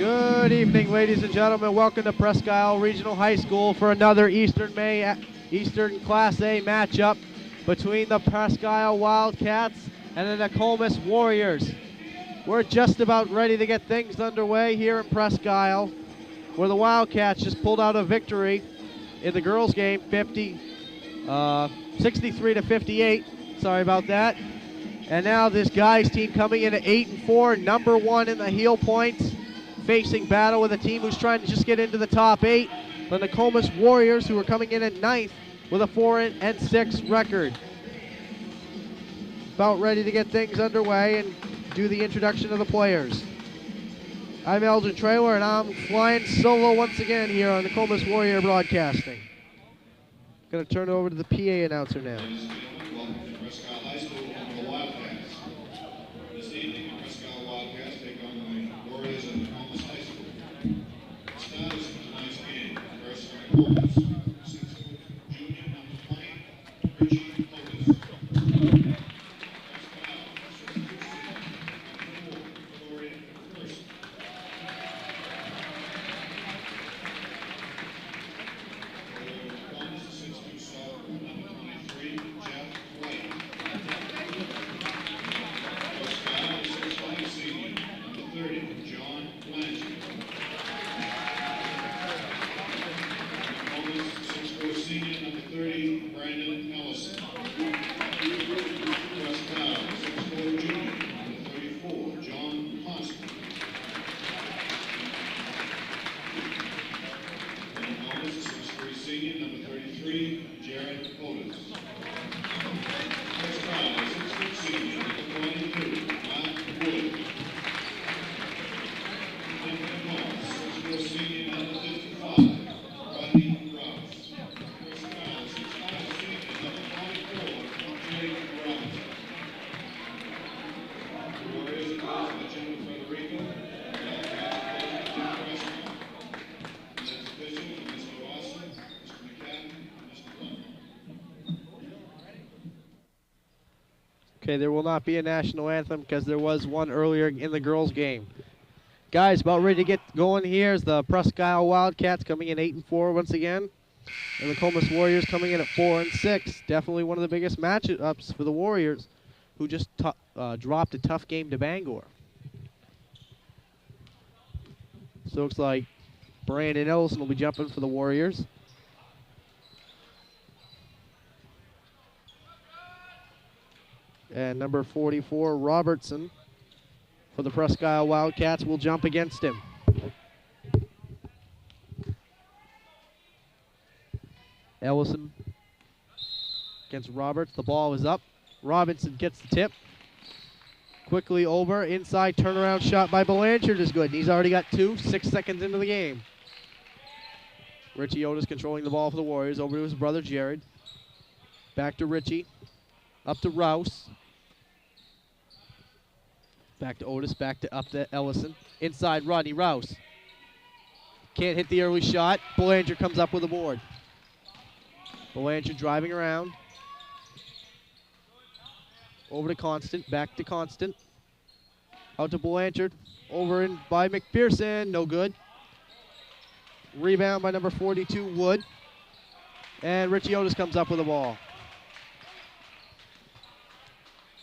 Good evening, ladies and gentlemen. Welcome to Presque Regional High School for another Eastern Class A matchup between the Presque Wildcats and the Nokomis Warriors. We're just about ready to get things underway here in Presque Isle, where the Wildcats just pulled out a victory in the girls' game, 63 to 58. Sorry about that. And now this guys team coming in at 8-4, number one in the heel points, facing battle with a team who's trying to just get into the top 8, the Nokomis Warriors, who are coming in at 9th with a 4-6 record. About ready to get things underway and do the introduction of the players. I'm Eldon Traylor, and I'm flying solo once again here on Nokomis Warrior Broadcasting. Going to turn it over to the PA announcer now. Welcome to Presque High School and the Wildcats. This evening, the Presque Wildcats take on the Warriors of Nokomis High School. The status of tonight's game: first on the Warriors, 6-foot junior number 20, Richie Nokomis. Okay, there will not be a national anthem because there was one earlier in the girls' game. Guys, about ready to get going here is the Presque Isle Wildcats coming in 8-4 once again. And the Nokomis Warriors coming in at 4-6. Definitely one of the biggest matchups for the Warriors, who just dropped a tough game to Bangor. So it looks like Brandon Ellison will be jumping for the Warriors. And number 44, Robertson, for the Presque Isle Wildcats, will jump against him. Ellison against Roberts. The ball is up. Robinson gets the tip. Quickly over. Inside turnaround shot by Blanchard is good. He's already got 2, 6 seconds into the game. Richie Otis controlling the ball for the Warriors. Over to his brother Jared. Back to Richie. Up to Rouse. Back to Otis, up to Ellison. Inside Rodney Rouse. Can't hit the early shot. Belanger comes up with a board. Belanger driving around. Over to Constant, back to Constant. Out to Blanchard. Over in by McPherson, no good. Rebound by number 42, Wood. And Richie Otis comes up with the ball.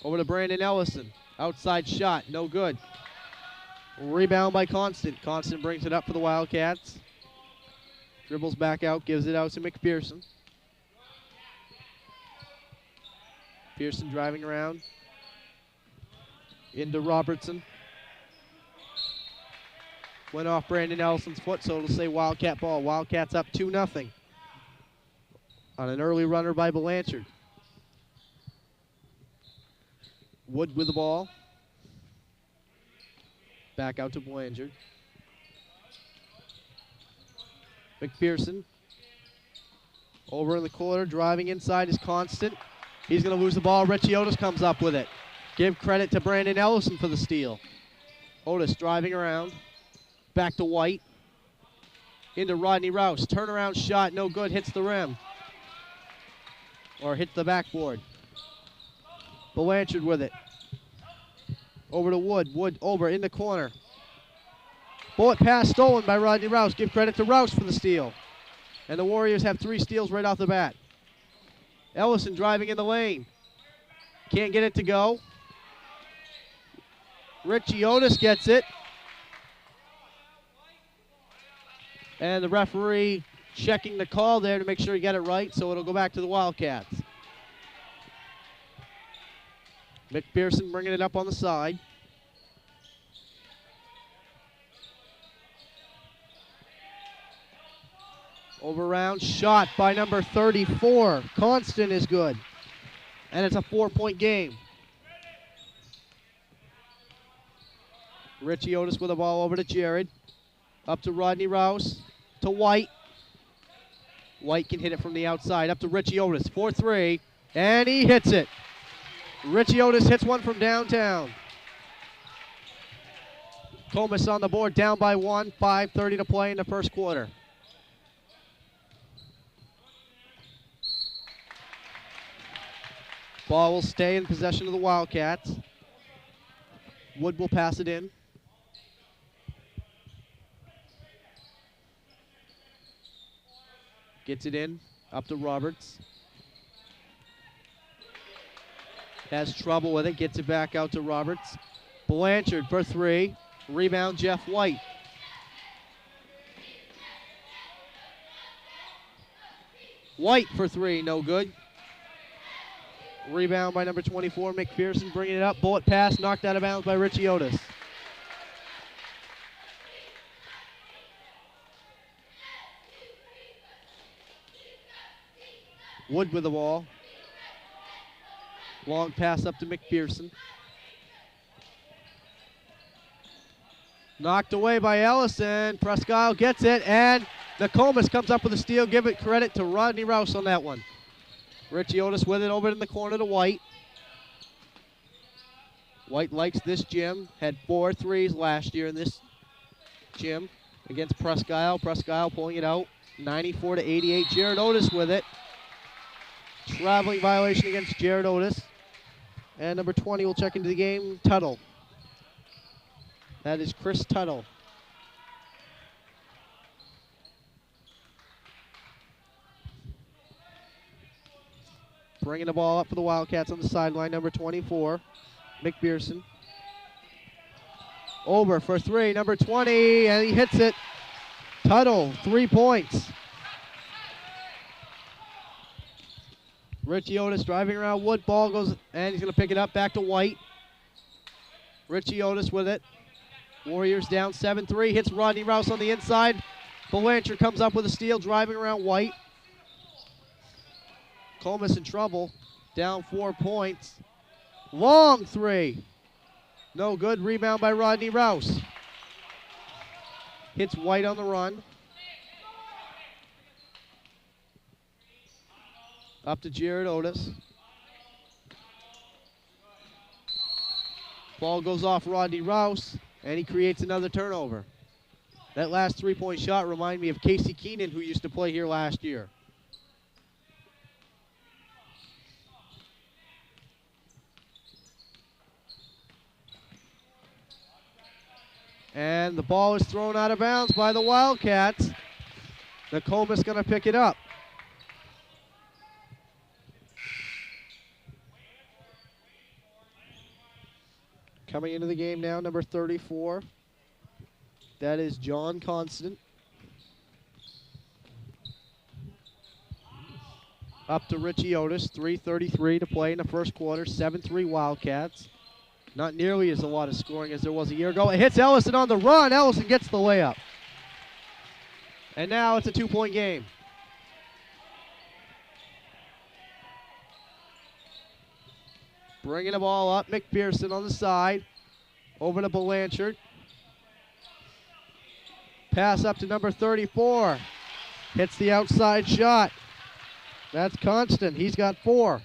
Over to Brandon Ellison. Outside shot, no good. Rebound by Constant. Constant brings it up for the Wildcats. Dribbles back out, gives it out to McPherson. Pearson driving around. Into Robertson. Went off Brandon Ellison's foot, so it'll say Wildcat ball. Wildcats up 2-0 on an early runner by Blanchard. Wood with the ball. Back out to Blanchard. McPherson. Over in the corner, driving inside is Constant. He's going to lose the ball. Richie Otis comes up with it. Give credit to Brandon Ellison for the steal. Otis driving around. Back to White. Into Rodney Rouse. Turnaround shot, no good. Hits the rim. Or hits the backboard. Blanchard with it. Over to Wood. Wood over in the corner. Bullet pass stolen by Rodney Rouse. Give credit to Rouse for the steal. And the Warriors have 3 steals right off the bat. Ellison driving in the lane. Can't get it to go. Richie Otis gets it. And the referee checking the call there to make sure he got it right, so it'll go back to the Wildcats. McPherson bringing it up on the side. Over-round shot by number 34. Constant is good. And it's a 4-point game. Richie Otis with the ball over to Jared. Up to Rodney Rouse. To White. White can hit it from the outside. Up to Richie Otis. 4-3. And he hits it. Richie Otis hits one from downtown. Nokomis on the board, down by 1. 5:30 to play in the first quarter. Ball will stay in possession of the Wildcats. Wood will pass it in. Gets it in, up to Roberts. Has trouble with it, gets it back out to Roberts. Blanchard for 3. Rebound, Jeff White. White for 3, no good. Rebound by number 24, McPherson bringing it up. Bullet pass knocked out of bounds by Richie Otis. Wood with the ball. Long pass up to McPherson. Knocked away by Ellison. Presque gets it, and Nokomis comes up with a steal. Give it credit to Rodney Rouse on that one. Richie Otis with it over in the corner to White. White likes this gym. Had 4 threes last year in this gym against Presque. Presque pulling it out. 94-88. Jared Otis with it. Traveling violation against Jared Otis. And number 20 will check into the game, Tuttle. That is Chris Tuttle. Bringing the ball up for the Wildcats on the sideline, number 24, McPherson. Over for 3, number 20, and he hits it. Tuttle, 3 points. Richie Otis driving around Wood. Ball goes, and he's going to pick it up back to White. Richie Otis with it. Warriors down 7-3. Hits Rodney Rouse on the inside. Blanchard comes up with a steal, driving around White. Nokomis in trouble. Down 4 points. Long 3. No good. Rebound by Rodney Rouse. Hits White on the run. Up to Jared Otis. Ball goes off Rodney Rouse, and he creates another turnover. That last 3-point shot reminded me of Casey Keenan, who used to play here last year. And the ball is thrown out of bounds by the Wildcats. Nokomis going to pick it up. Coming into the game now, number 34. That is John Constant. Up to Richie Otis, 3:33 to play in the first quarter, 7-3 Wildcats. Not nearly as a lot of scoring as there was a year ago. It hits Ellison on the run. Ellison gets the layup. And now it's a 2-point game. Bringing the ball up, McPherson on the side. Over to Blanchard. Pass up to number 34. Hits the outside shot. That's Constant. He's got 4.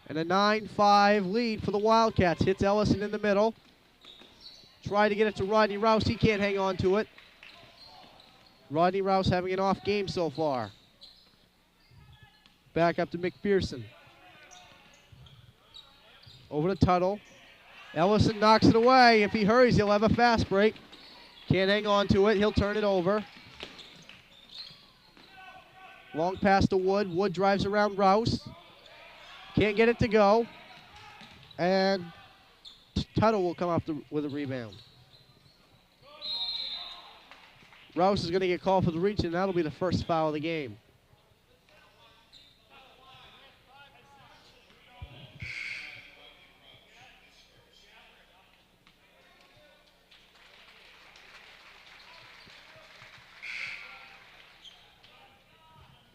And a 9-5 lead for the Wildcats. Hits Ellison in the middle. Try to get it to Rodney Rouse. He can't hang on to it. Rodney Rouse having an off game so far. Back up to McPherson. Over to Tuttle. Ellison knocks it away. If he hurries, he'll have a fast break. Can't hang on to it. He'll turn it over. Long pass to Wood. Wood drives around Rouse. Can't get it to go. And Tuttle will come up with a rebound. Rouse is going to get called for the reach, and that'll be the first foul of the game.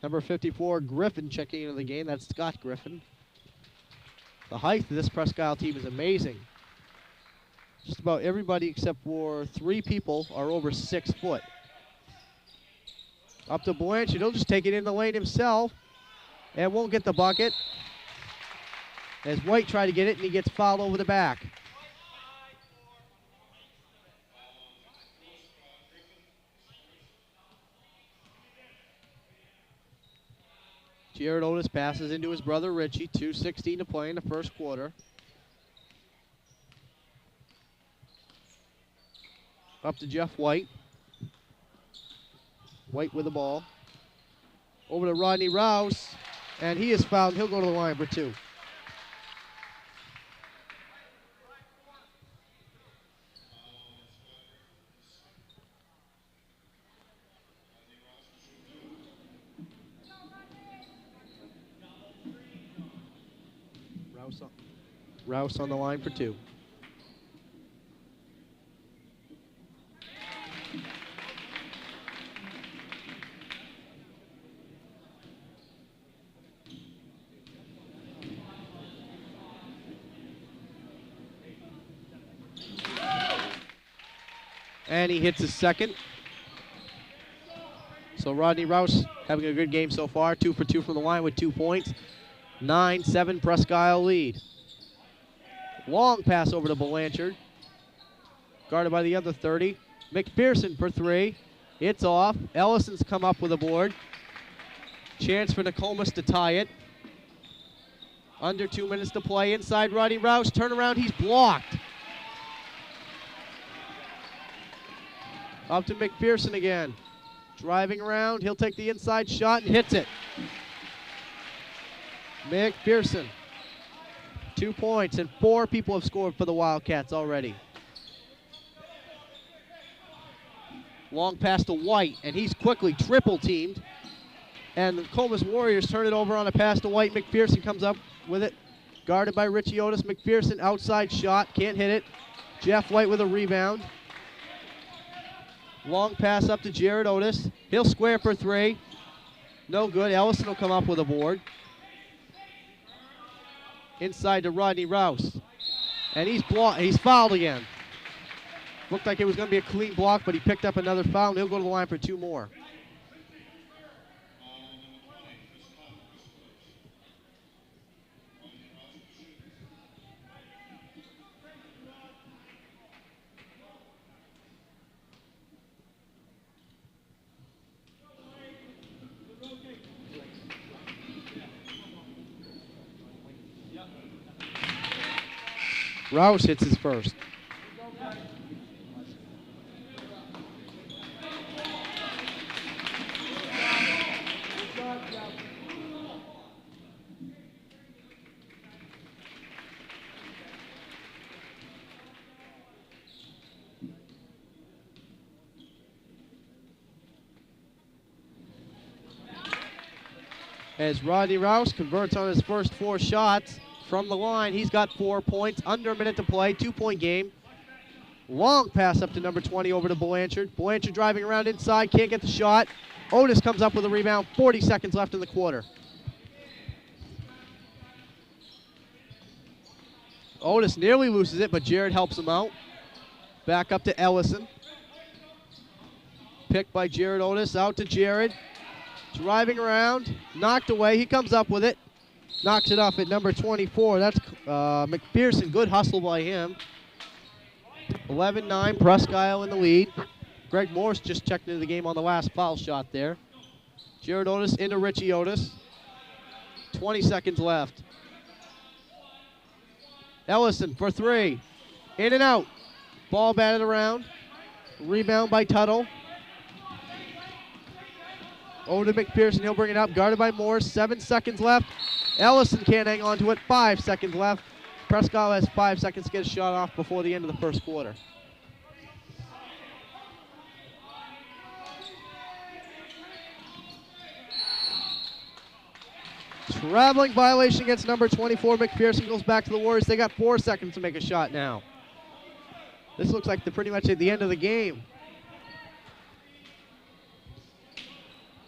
Number 54, Griffin, checking into the game. That's Scott Griffin. The height of this Presque Isle team is amazing. Just about everybody except for 3 people are over 6 foot. Up to Blanchard. He'll just take it in the lane himself and won't get the bucket. As White tried to get it, and he gets fouled over the back. Jared Otis passes into his brother Richie. 2:16 to play in the first quarter. Up to Jeff White. White with the ball. Over to Rodney Rouse. And he is fouled. He'll go to the line for 2. Rouse on the line for 2. And he hits his second. So Rodney Rouse having a good game so far. 2 for 2 from the line with 2 points. 9-7 Presque Isle lead. Long pass over to Blanchard. Guarded by the other 30. McPherson for 3. It's off. Ellison's come up with a board. Chance for Nokomis to tie it. Under 2 minutes to play. Inside Rodney Rouse. Turnaround. He's blocked. Up to McPherson again. Driving around. He'll take the inside shot and hits it. McPherson. 2 points, and 4 people have scored for the Wildcats already. Long pass to White, and he's quickly triple teamed. And the Nokomis Warriors turn it over on a pass to White. McPherson comes up with it. Guarded by Richie Otis. McPherson outside shot. Can't hit it. Jeff White with a rebound. Long pass up to Jared Otis. He'll square for 3. No good. Ellison will come up with a board. Inside to Rodney Rouse. And he's fouled again. Looked like it was going to be a clean block, but he picked up another foul, and he'll go to the line for 2 more. Rouse hits his first. As Rodney Rouse converts on his first 4 shots from the line, he's got 4 points, under a minute to play, 2-point game. Long pass up to number 20 over to Blanchard. Blanchard driving around inside, can't get the shot. Otis comes up with a rebound, 40 seconds left in the quarter. Otis nearly loses it, but Jared helps him out. Back up to Ellison. Picked by Jared Otis, out to Jared. Driving around, knocked away, he comes up with it. Knocks it off at number 24. That's McPherson. Good hustle by him. 11-9, Presque Isle in the lead. Greg Morse just checked into the game on the last foul shot there. Jared Otis into Richie Otis. 20 seconds left. Ellison for 3. In and out. Ball batted around. Rebound by Tuttle. Over to McPherson. He'll bring it up. Guarded by Morris. 7 seconds left. Ellison can't hang on to it. 5 seconds left. Presque has 5 seconds to get a shot off before the end of the first quarter. Traveling violation against number 24. McPherson goes back to the Warriors. They got 4 seconds to make a shot now. This looks like they're pretty much at the end of the game.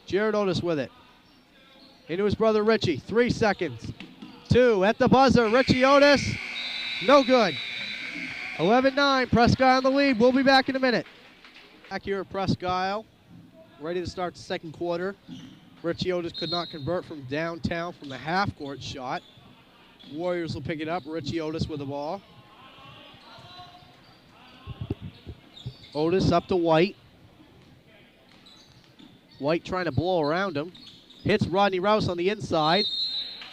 Jared Otis with it. Into his brother Richie. 3 seconds. 2 at the buzzer. Richie Otis. No good. 11-9. Presque on the lead. We'll be back in a minute. Back here at Presque. Ready to start the second quarter. Richie Otis could not convert from downtown from the half-court shot. Warriors will pick it up. Richie Otis with the ball. Otis up to White. White trying to blow around him. Hits Rodney Rouse on the inside.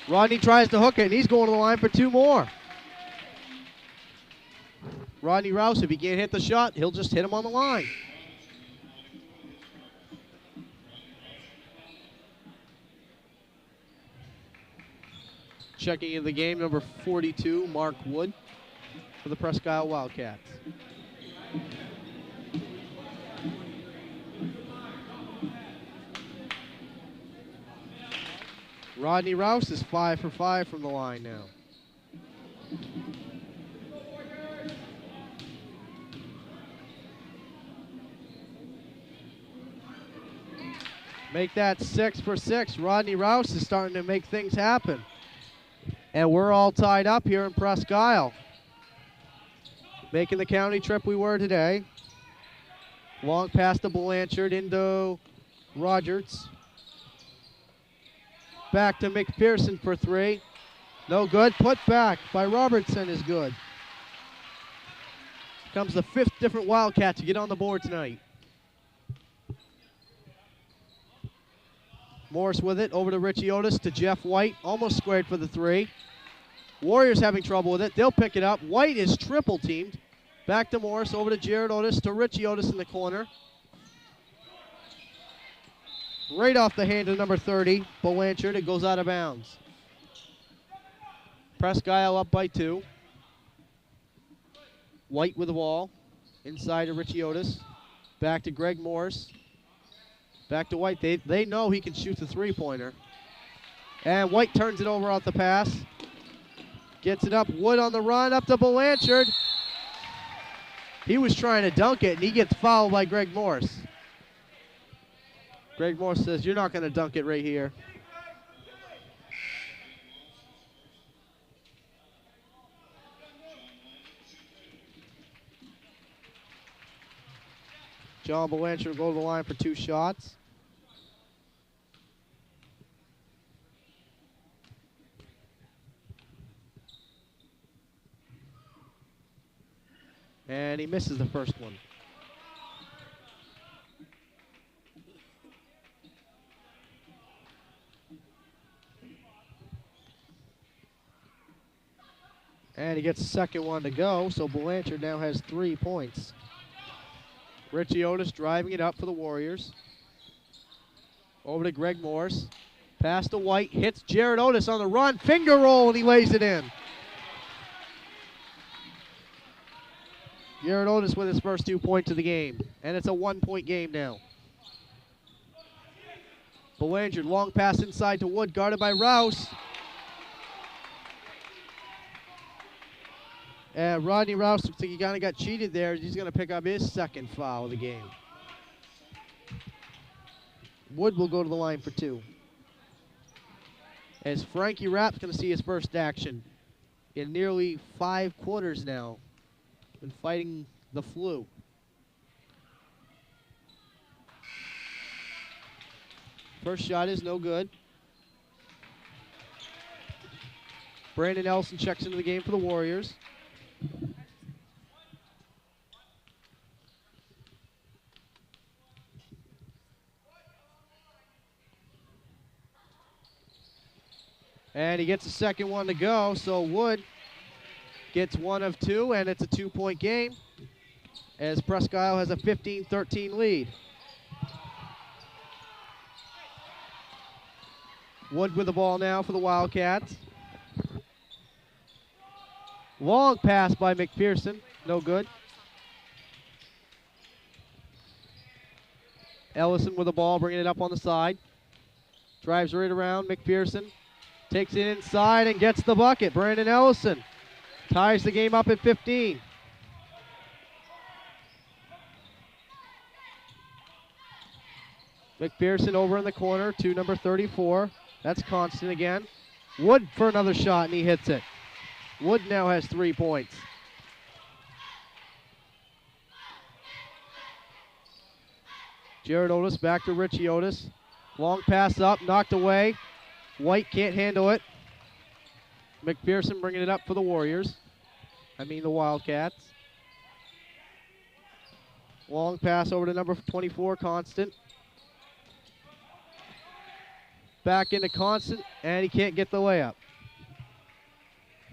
Rodney tries to hook it, and he's going to the line for 2 more. Rodney Rouse, if he can't hit the shot, he'll just hit him on the line. Checking in the game, number 42, Mark Wood, for the Presque Isle Wildcats. Rodney Rouse is 5 for 5 from the line now. Make that 6 for 6. Rodney Rouse is starting to make things happen. And we're all tied up here in Presque Isle. Making the county trip we were today. Long pass to Blanchard into Rogers. Back to McPherson for 3. No good. Put back by Robertson is good. Comes the 5th different Wildcat to get on the board tonight. Morris with it. Over to Richie Otis to Jeff White. Almost squared for the 3. Warriors having trouble with it. They'll pick it up. White is triple teamed. Back to Morris. Over to Jared Otis to Richie Otis in the corner. Right off the hand of number 30, Blanchard. It goes out of bounds. Presque Isle up by 2. White with the ball. Inside to Richie Otis. Back to Greg Morris. Back to White. They know he can shoot the 3-pointer. And White turns it over off the pass. Gets it up. Wood on the run. Up to Blanchard. He was trying to dunk it, and he gets fouled by Greg Morris. Greg Morris says, "You're not going to dunk it right here." John Blanchard will go to the line for 2 shots. And he misses the first one. And he gets the second one to go, so Blanchard now has 3 points. Richie Otis driving it up for the Warriors. Over to Greg Morris. Pass to White, hits Jared Otis on the run. Finger roll, and he lays it in. Jared Otis with his first 2 points of the game. And it's a 1-point game now. Blanchard, long pass inside to Wood, guarded by Rouse. And Rodney Rouse looks like he kind of got cheated there. He's going to pick up his 2nd foul of the game. Wood will go to the line for 2. As Frankie Rapp's going to see his first action in nearly 5 quarters now. Been fighting the flu. First shot is no good. Brandon Ellison checks into the game for the Warriors. And he gets the second one to go, so Wood gets 1 of 2, and it's a 2-point game. as Presque has a 15-13 lead. Wood with the ball now for the Wildcats. Long pass by McPherson, no good. Ellison with the ball, bringing it up on the side. Drives right around, McPherson takes it inside and gets the bucket. Brandon Ellison ties the game up at 15. McPherson over in the corner to number 34. That's Constant again. Wood for another shot, and he hits it. Wood now has 3 points. Jared Otis back to Richie Otis. Long pass up, knocked away. White can't handle it. McPherson bringing it up for the Warriors. The Wildcats. Long pass over to number 24, Constant. Back into Constant, and he can't get the layup.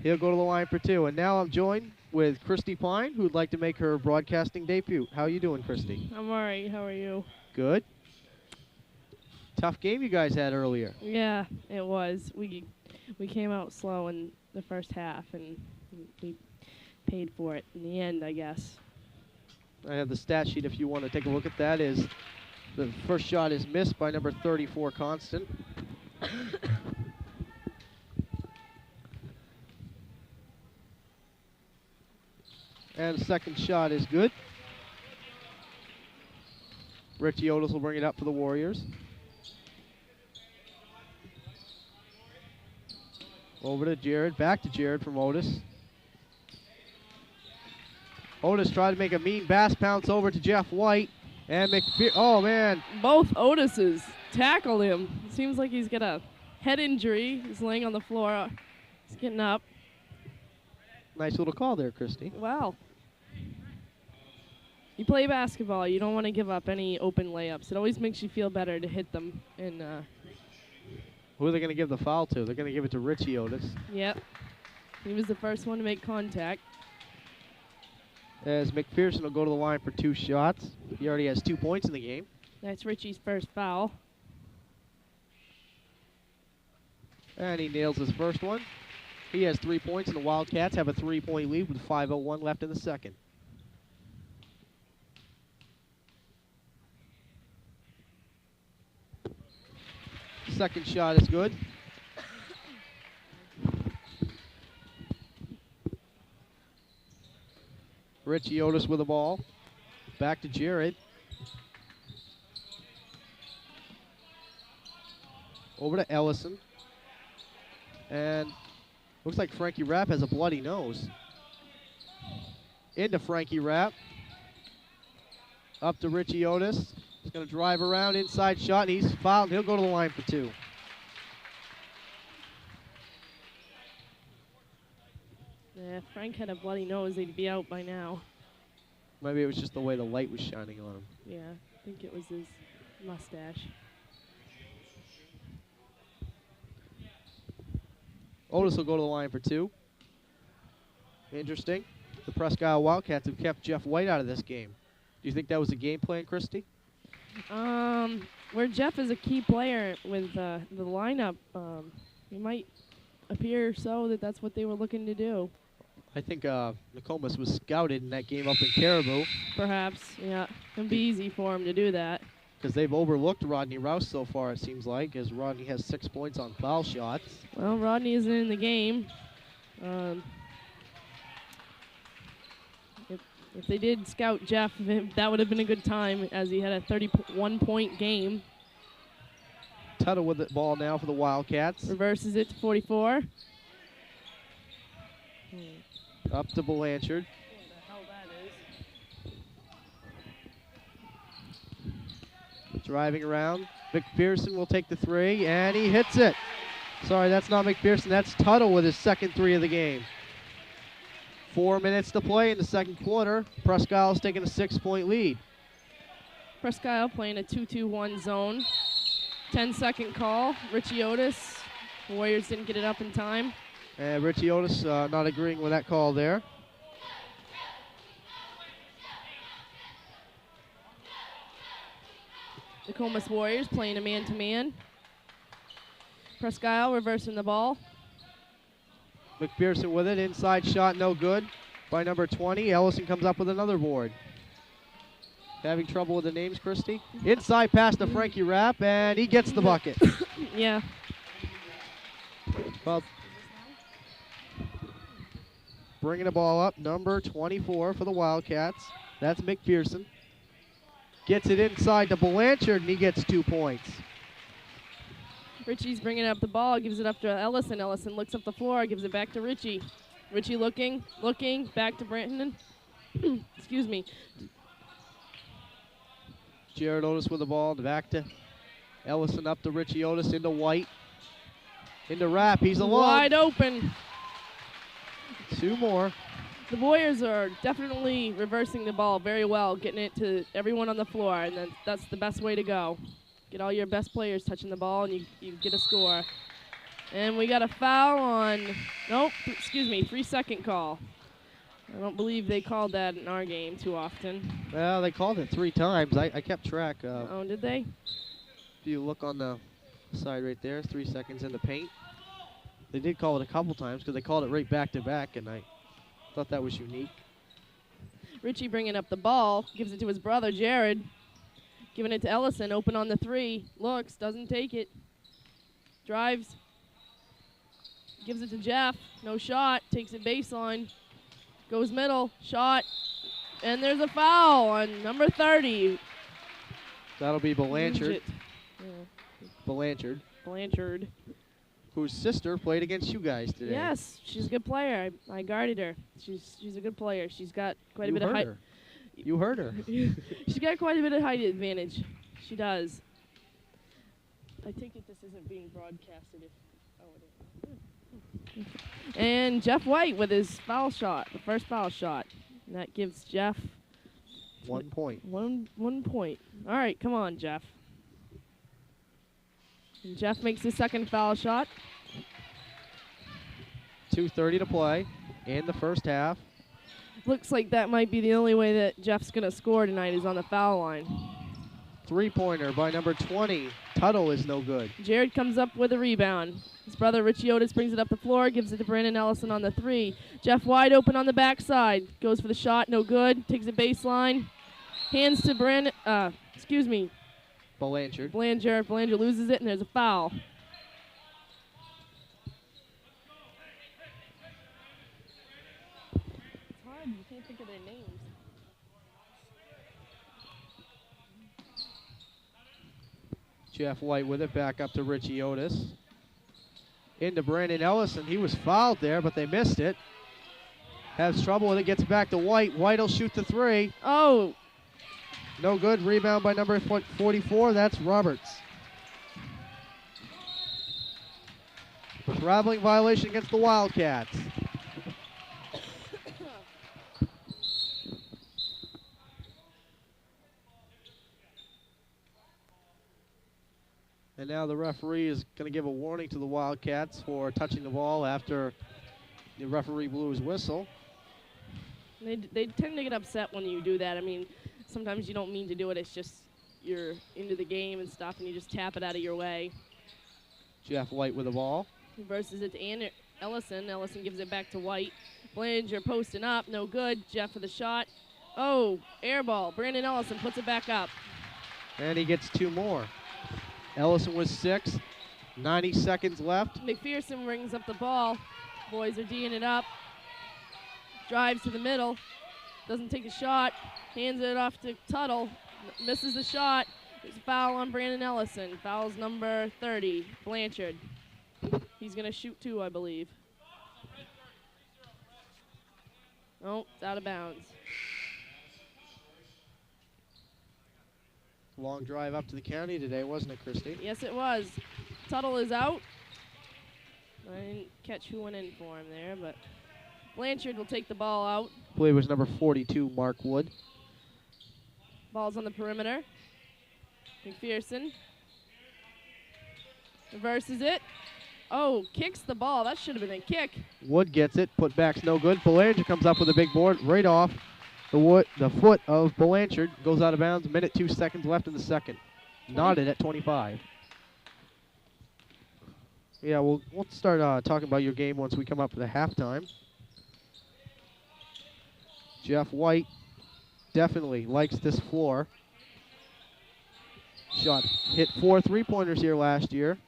He'll go to the line for 2. And now I'm joined with Christy Pine, who'd like to make her broadcasting debut. How are you doing, Christy? I'm all right. How are you? Good. Tough game you guys had earlier. Yeah, it was. We came out slow in the first half, and we paid for it in the end, I guess. I have the stat sheet if you want to take a look at that. The first shot is missed by number 34, Constant. And the second shot is good. Richie Otis will bring it up for the Warriors. Over to Jared, back to Jared from Otis. Otis tried to make a mean bass bounce over to Jeff White. And oh man. Both Otises tackled him. Seems like he's got a head injury. He's laying on the floor. He's getting up. Nice little call there, Christy. Wow. You play basketball, you don't want to give up any open layups. It always makes you feel better to hit them. And who are they going to give the foul to? They're going to give it to Richie Otis. Yep. He was the first one to make contact. As McPherson will go to the line for 2 shots. He already has 2 points in the game. That's Richie's first foul. And he nails his first one. He has 3 points, and the Wildcats have a 3-point lead with 5:01 left in the second. Second shot is good. Richie Otis with the ball. Back to Jared. Over to Ellison. And looks like Frankie Rapp has a bloody nose. Into Frankie Rapp. Up to Richie Otis. He's going to drive around, inside shot, and he's fouled. He'll go to the line for 2. Yeah, if Frank had a bloody nose, he'd be out by now. Maybe it was just the way the light was shining on him. Yeah, I think it was his mustache. Otis will go to the line for 2. Interesting. The Presque Wildcats have kept Jeff White out of this game. Do you think that was a game plan, Christy? Where Jeff is a key player with the lineup, it might appear so that that's what they were looking to do. I think Nokomis was scouted in that game up in Caribou. Perhaps, yeah. It'd be easy for him to do that. Because they've overlooked Rodney Rouse so far, it seems like, as Rodney has 6 points on foul shots. Well, Rodney isn't in the game. If they did scout Jeff, that would have been a good time, as he had a 31-point game. Tuttle with the ball now for the Wildcats. Reverses it to 44. Up to Blanchard. What the hell that is. Driving around. McPherson will take the 3, and he hits it. Sorry, that's not McPherson. That's Tuttle with his second 3 of the game. 4 minutes to play in the second quarter. Presque is taking a 6-point lead. Presque playing a 2-2-1 zone. 10-second call. Richie Otis. The Warriors didn't get it up in time. And Richie Otis not agreeing with that call there. Nokomis Warriors playing a man-to-man. Presque reversing the ball. McPherson with it. Inside shot, no good by number 20. Ellison comes up with another board. Having trouble with the names, Christy. Inside pass to Frankie Rapp, and he gets the bucket. Yeah. Well, bringing the ball up, number 24 for the Wildcats. That's McPherson. Gets it inside to Blanchard, and he gets 2 points. Richie's bringing up the ball, gives it up to Ellison. Ellison looks up the floor, gives it back to Richie. Richie looking, back to Brandon. Excuse me. Jared Otis with the ball, back to Ellison, up to Richie Otis, into White. Into Rapp, he's alone. Wide open. 2 more. The Warriors are definitely reversing the ball very well, getting it to everyone on the floor, and that's the best way to go. Get all your best players touching the ball, and you get a score. And we got a foul on, nope, excuse me, 3-second call. I don't believe they called that in our game too often. Well, they called it 3 times. I kept track. Oh, did they? If you look on the side right there, 3 seconds in the paint. They did call it a couple times because they called it right back to back, and I thought that was unique. Richie bringing up the ball, gives it to his brother, Jared. Giving it to Ellison, open on the 3. Looks, doesn't take it. Drives. Gives it to Jeff. No shot. Takes it baseline. Goes middle. Shot. And there's a foul on number 30. That'll be Blanchard. Yeah. Blanchard. Whose sister played against you guys today. Yes, she's a good player. I guarded her. She's a good player. She's got quite a bit of height. You heard her. She's got quite a bit of height advantage. She does. I take it this isn't being broadcasted. And Jeff White with his foul shot, the first foul shot. And that gives Jeff 1 point. One point. All right, come on, Jeff. And Jeff makes his second foul shot. 2:30 to play in the first half. Looks like that might be the only way that Jeff's going to score tonight is on the foul line. 3-pointer by number 20. Tuttle is no good. Jared comes up with a rebound. His brother Richie Otis brings it up the floor, gives it to Brandon Ellison on the 3. Jeff wide open on the backside. Goes for the shot, no good. Takes it baseline. Hands to Brandon, Blanchard. Blanchard loses it, and there's a foul. It's hard, you can't think of their names. Jeff White with it, back up to Richie Otis. Into Brandon Ellison. He was fouled there, but they missed it. Has trouble with it, gets back to White. White will shoot the 3. Oh. No good. Rebound by number 44. That's Roberts. Traveling violation against the Wildcats. And now the referee is going to give a warning to the Wildcats for touching the ball after the referee blew his whistle. They tend to get upset when you do that. I mean, sometimes you don't mean to do it. It's just you're into the game and stuff, and you just tap it out of your way. Jeff White with the ball. Reverses it to Ellison. Ellison gives it back to White. Blanchard posting up. No good. Jeff with the shot. Oh, air ball. Brandon Ellison puts it back up. And he gets 2 more. Ellison with 6. 90 seconds left. McPherson brings up the ball. Boys are D'ing it up. Drives to the middle. Doesn't take a shot. Hands it off to Tuttle. Misses the shot. There's a foul on Brandon Ellison. Foul's number 30, Blanchard. He's going to shoot 2, I believe. Oh, it's out of bounds. Long drive up to the county today, wasn't it, Christy? Yes, it was. Tuttle is out. I didn't catch who went in for him there, but Blanchard will take the ball out. I believe it was number 42, Mark Wood. Ball's on the perimeter. McPherson reverses it. Oh, kicks the ball. That should have been a kick. Wood gets it. Put back's no good. Blanchard comes up with a big board right off the foot of Blanchard. Goes out of bounds. 1:02 left in the second. knotted at 25. Yeah, we'll start talking about your game once we come up to the halftime. Jeff White definitely likes this floor. Hit 4 3-pointers here last year.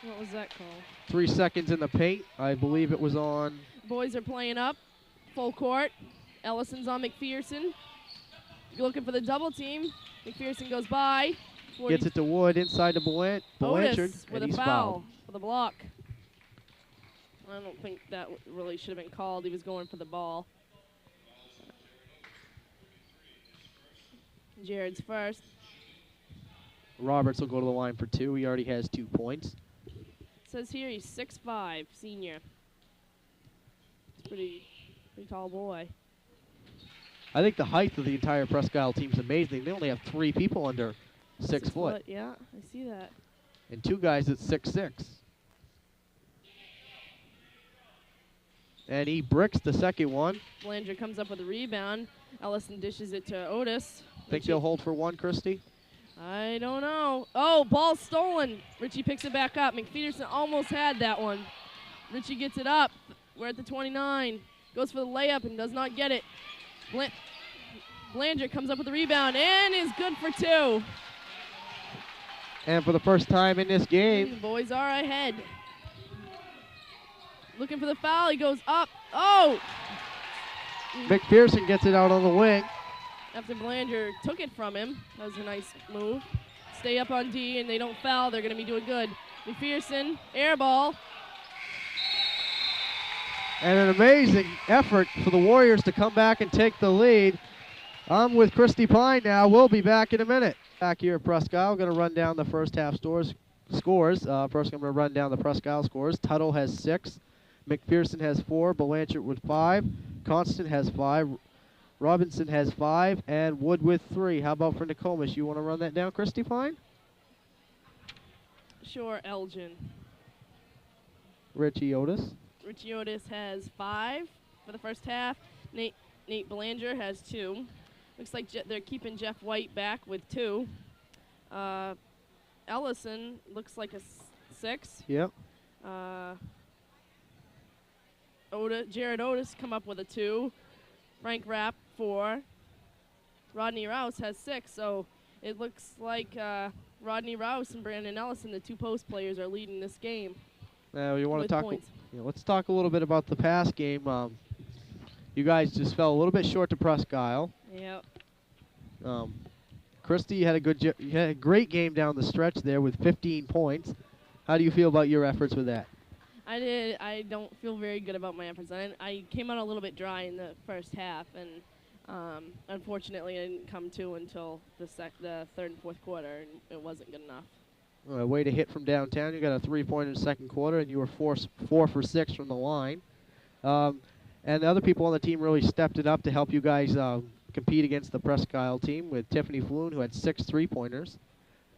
What was that call? 3 seconds in the paint. I believe it was on. Boys are playing up. Full court. Ellison's on McPherson. Looking for the double team. McPherson goes by. Gets it to Wood inside to Blanchard. Otis with and a he's foul fouled. for the block. I don't think that really should have been called. He was going for the ball. Jared's first. Roberts will go to the line for 2. He already has 2 points. Says here he's 6'5", senior. It's pretty tall boy. I think the height of the entire Presque Isle team is amazing. They only have 3 people under 6 foot. Yeah, I see that. And 2 guys at 6'6". And he bricks the second one. Belanger comes up with a rebound. Ellison dishes it to Otis. Think they'll hold for 1, Christy? I don't know. Oh, ball stolen. Richie picks it back up. McPherson almost had that one. Richie gets it up. We're at the 29. Goes for the layup and does not get it. Belanger comes up with the rebound and is good for 2. And for the first time in this game, the boys are ahead. Looking for the foul. He goes up. Oh! McPherson gets it out on the wing. After Belanger took it from him. That was a nice move. Stay up on D and they don't foul. They're going to be doing good. McPherson, air ball. And an amazing effort for the Warriors to come back and take the lead. I'm with Christy Pine now. We'll be back in a minute. Back here at Presque Isle. Going to run down the first half scores. First, I'm going to run down the Presque Isle scores. Tuttle has 6. McPherson has 4. Blanchard with 5. Constant has 5. Robinson has 5. And Wood with 3. How about for Nokomis? You want to run that down, Christy Pine? Sure, Elgin. Richie Otis. Richie Otis has 5 for the first half. Nate Belanger has 2. Looks like they're keeping Jeff White back with 2. Ellison looks like a 6. Yep. Jared Otis come up with a 2. Frank Rapp 4. Rodney Rouse has 6. So it looks like Rodney Rouse and Brandon Ellison, the 2 post players, are leading this game. Now you want to talk? Points. Let's talk a little bit about the past game. You guys just fell a little bit short to Presque Isle. Yep. Christy, you had a great game down the stretch there with 15 points. How do you feel about your efforts with that? I don't feel very good about my efforts. I came out a little bit dry in the first half, and unfortunately I didn't come to until the third and fourth quarter, and it wasn't good enough. Way to hit from downtown. You got a 3-pointer in the second quarter, and you were 4 for 6 from the line. And the other people on the team really stepped it up to help you guys compete against the Presque Isle team with Tiffany Floon, who had 6 3-pointers.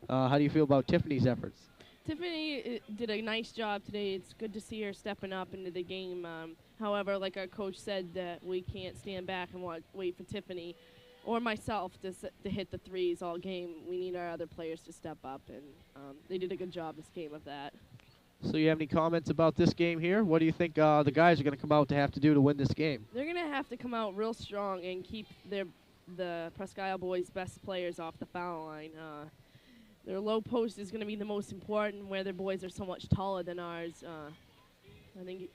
How do you feel about Tiffany's efforts? Tiffany did a nice job today. It's good to see her stepping up into the game. However, like our coach said, that we can't stand back and wait for Tiffany or myself to hit the threes all game. We need our other players to step up, and they did a good job this game of that. So you have any comments about this game here? What do you think the guys are going to come out to have to do to win this game? They're going to have to come out real strong and keep the Presque Isle boys' best players off the foul line. Their low post is going to be the most important, where their boys are so much taller than ours. I think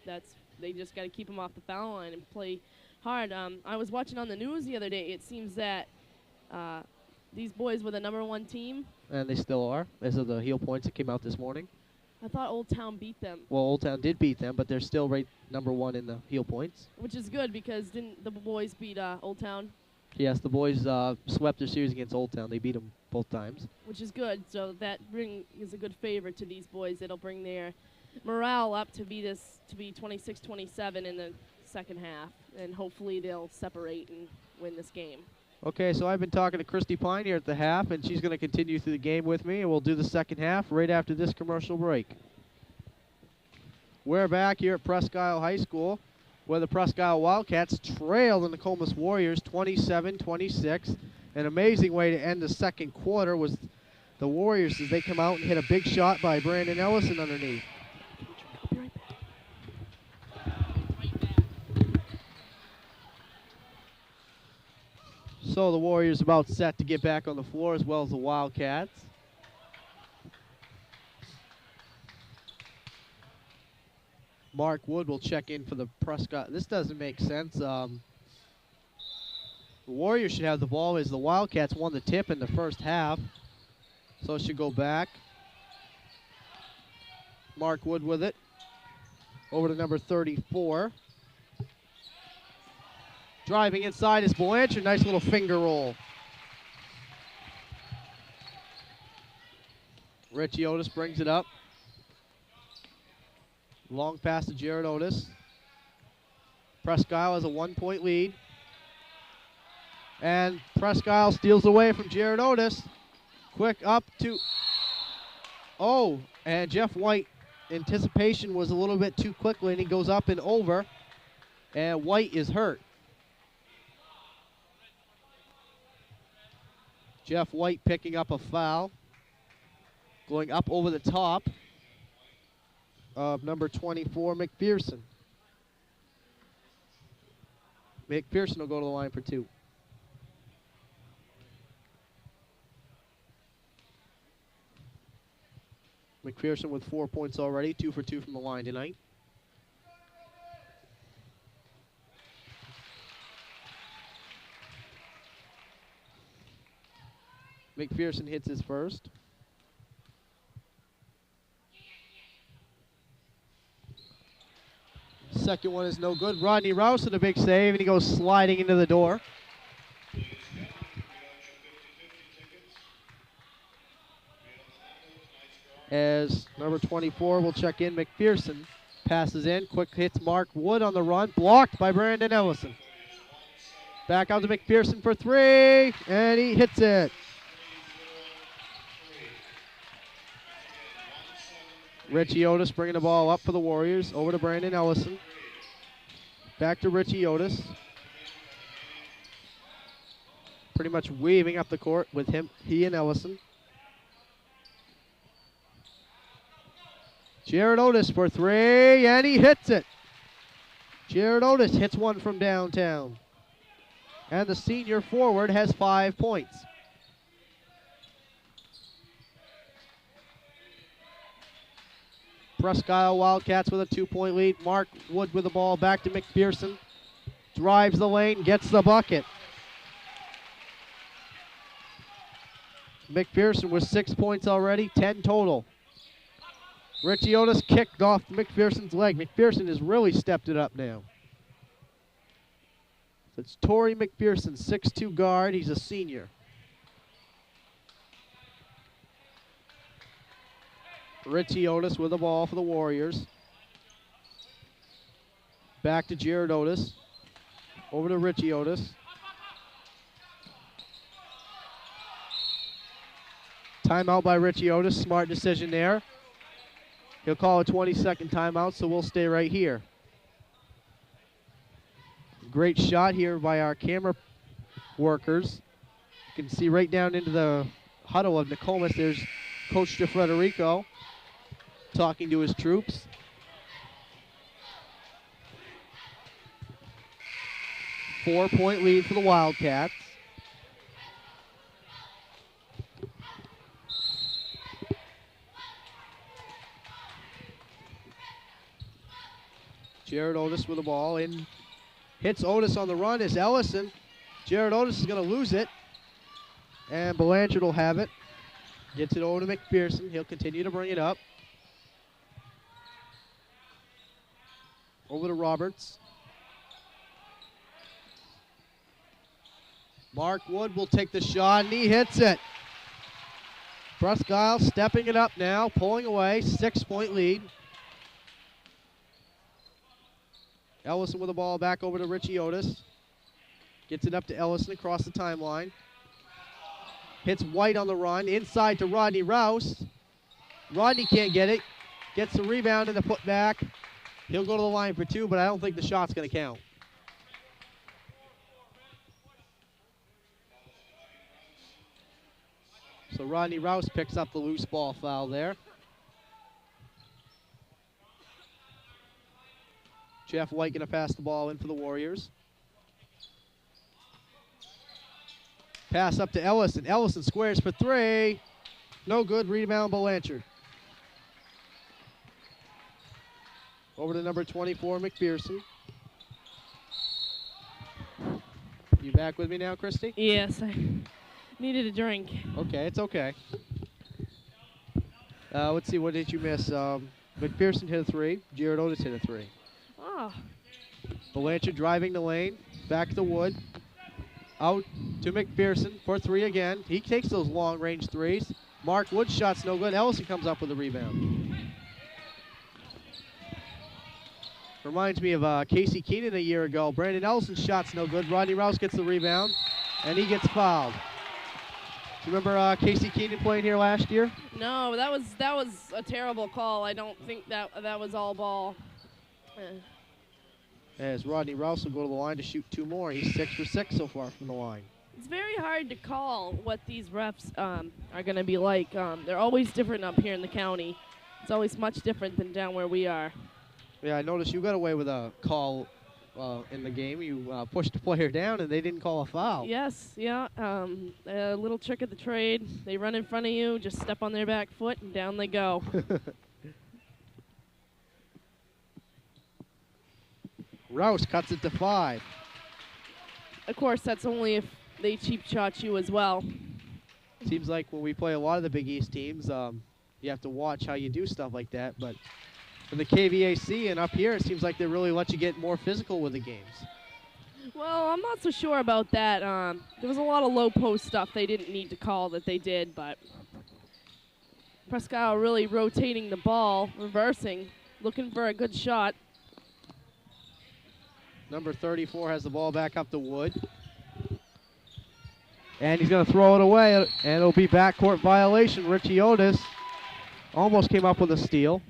they just got to keep them off the foul line and play hard. I was watching on the news the other day. It seems that these boys were the #1 team. And they still are, as of the heel points that came out this morning. I thought Old Town beat them. Well, Old Town did beat them, but they're still ranked #1 in the heel points. Which is good, because didn't the boys beat Old Town? Yes, the boys swept their series against Old Town. They beat them both times. Which is good. So that is a good favor to these boys. It'll bring their morale up to be 26-27 in the second half, and hopefully they'll separate and win this game. Okay, so I've been talking to Christy Pine here at the half, and she's going to continue through the game with me, and we'll do the second half right after this commercial break. We're back here at Presque Isle High School, where the Presque Isle Wildcats trail the Nokomis Warriors 27-26. An amazing way to end the second quarter was the Warriors as they come out and hit a big shot by Brandon Ellison underneath. So the Warriors about set to get back on the floor as well as the Wildcats. Mark Wood will check in for the Presque. This doesn't make sense. The Warriors should have the ball as the Wildcats won the tip in the first half. So it should go back. Mark Wood with it. Over to number 34. Driving inside is Blanchard. Nice little finger roll. Richie Otis brings it up. Long pass to Jared Otis. Presque has a 1-point lead. And Presque steals away from Jared Otis. Quick up to... Oh, and Jeff White, anticipation was a little bit too quickly, and he goes up and over. And White is hurt. Jeff White picking up a foul. Going up over the top of number 24, McPherson. McPherson will go to the line for 2. McPherson with 4 points already, 2 for 2 from the line tonight. McPherson hits his first. Second one is no good. Rodney Rouse with a big save, and he goes sliding into the door. As number 24 will check in, McPherson passes in. Quick hits Mark Wood on the run. Blocked by Brandon Ellison. Back out to McPherson for 3, and he hits it. Richie Otis bringing the ball up for the Warriors. Over to Brandon Ellison. Back to Richie Otis. Pretty much weaving up the court with he and Ellison. Jared Otis for 3, and he hits it. Jared Otis hits one from downtown. And the senior forward has 5 points. Presque Wildcats with a 2-point lead. Mark Wood with the ball back to McPherson. Drives the lane, gets the bucket. McPherson with 6 points already, 10 total. Richie Otis kicked off McPherson's leg. McPherson has really stepped it up now. It's Torrey McPherson, 6'2" guard. He's a senior. Richie Otis with the ball for the Warriors. Back to Jared Otis. Over to Richie Otis. Timeout by Richie Otis. Smart decision there. He'll call a 20-second timeout, so we'll stay right here. Great shot here by our camera workers. You can see right down into the huddle of Nokomis. There's Coach DeFrederico talking to his troops. Four-point lead for the Wildcats. Jared Otis with the ball in. Hits Otis on the run is Ellison. Jared Otis is going to lose it. And Blanchard will have it. Gets it over to McPherson. He'll continue to bring it up. Over to Roberts. Mark Wood will take the shot, and he hits it. Presque stepping it up now, pulling away, 6-point lead. Ellison with the ball back over to Richie Otis. Gets it up to Ellison across the timeline. Hits White on the run, inside to Rodney Rouse. Rodney can't get it. Gets the rebound and the putback. He'll go to the line for 2, but I don't think the shot's going to count. So Rodney Rouse picks up the loose ball foul there. Jeff White going to pass the ball in for the Warriors. Pass up to Ellison. Ellison squares for three. No good. Rebound Blanchard. Over to number 24, McPherson. You back with me now, Christy? Yes, I needed a drink. Okay, it's okay. Let's see, what did you miss? McPherson hit a three. Jared Otis hit a three. Oh. Blanchard driving the lane. Back to Wood. Out to McPherson for three again. He takes those long-range threes. Mark Wood's shot's no good. Ellison comes up with a rebound. Reminds me of Casey Keenan a year ago. Brandon Ellison's shot's no good. Rodney Rouse gets the rebound, and he gets fouled. Do you remember Casey Keenan playing here last year? No, that was a terrible call. I don't think that was all ball. As Rodney Rouse will go to the line to shoot two more. He's 6 for 6 so far from the line. It's very hard to call what these refs are going to be like. They're always different up here in the county. It's always much different than down where we are. Yeah, I noticed you got away with a call in the game. You pushed the player down, and they didn't call a foul. Yes, yeah. A little trick of the trade. They run in front of you, just step on their back foot, and down they go. Rouse cuts it to 5. Of course, that's only if they cheap shot you as well. Seems like when we play a lot of the Big East teams, you have to watch how you do stuff like that. But in the KVAC and up here, it seems like they really let you get more physical with the games. Well, I'm not so sure about that. There was a lot of low post stuff they didn't need to call that they did, but Presque really rotating the ball, reversing, looking for a good shot. Number 34 has the ball back up to Wood. And he's going to throw it away, and it'll be backcourt violation. Richie Otis almost came up with a steal.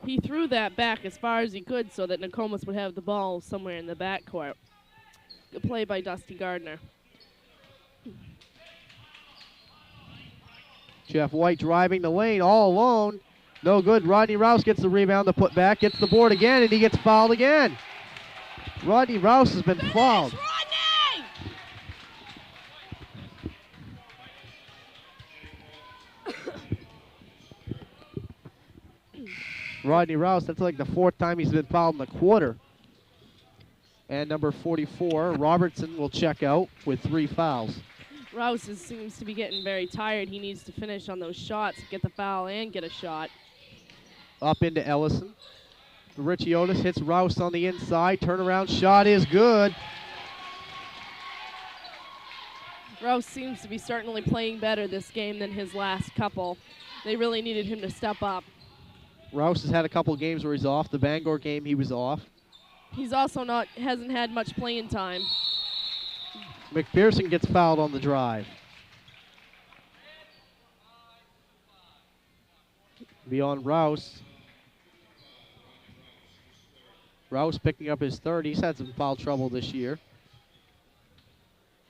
He threw that back as far as he could so that Nokomis would have the ball somewhere in the backcourt. Good play by Dusty Gardner. Jeff White driving the lane all alone. No good. Rodney Rouse gets the rebound to put back, gets the board again, and he gets fouled again. Rodney Rouse has been fouled. Rodney Rouse, that's like the 4th time he's been fouled in the quarter. And number 44, Robertson, will check out with 3 fouls. Rouse seems to be getting very tired. He needs to finish on those shots, get the foul and get a shot. Up into Ellison. Richie Otis hits Rouse on the inside. Turnaround shot is good. Rouse seems to be certainly playing better this game than his last couple. They really needed him to step up. Rouse has had a couple games where he's off. The Bangor game, he was off. He's also hasn't had much playing time. McPherson gets fouled on the drive. Beyond Rouse. Rouse picking up his 3rd. He's had some foul trouble this year.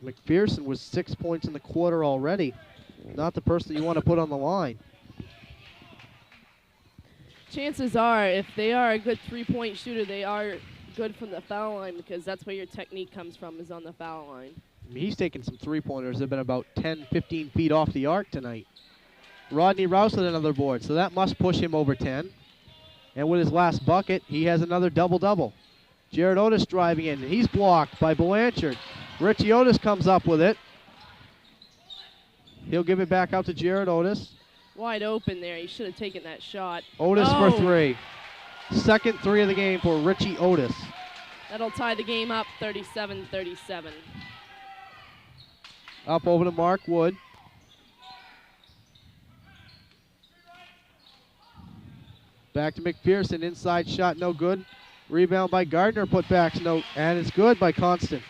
McPherson was 6 points in the quarter already. Not the person you want to put on the line. Chances are, if they are a good three-point shooter, they are good from the foul line because that's where your technique comes from, is on the foul line. I mean, he's taken some three-pointers that have been about 10, 15 feet off the arc tonight. Rodney Rouse with another board, so that must push him over 10. And with his last bucket, he has another double-double. Jared Otis driving in. He's blocked by Blanchard. Richie Otis comes up with it. He'll give it back out to Jared Otis. Wide open there. He should have taken that shot. Otis for 3. Second 3 of the game for Richie Otis. That'll tie the game up 37-37. Up over to Mark Wood. Back to McPherson. Inside shot, no good. Rebound by Gardner. Put back, no, and it's good by Constant.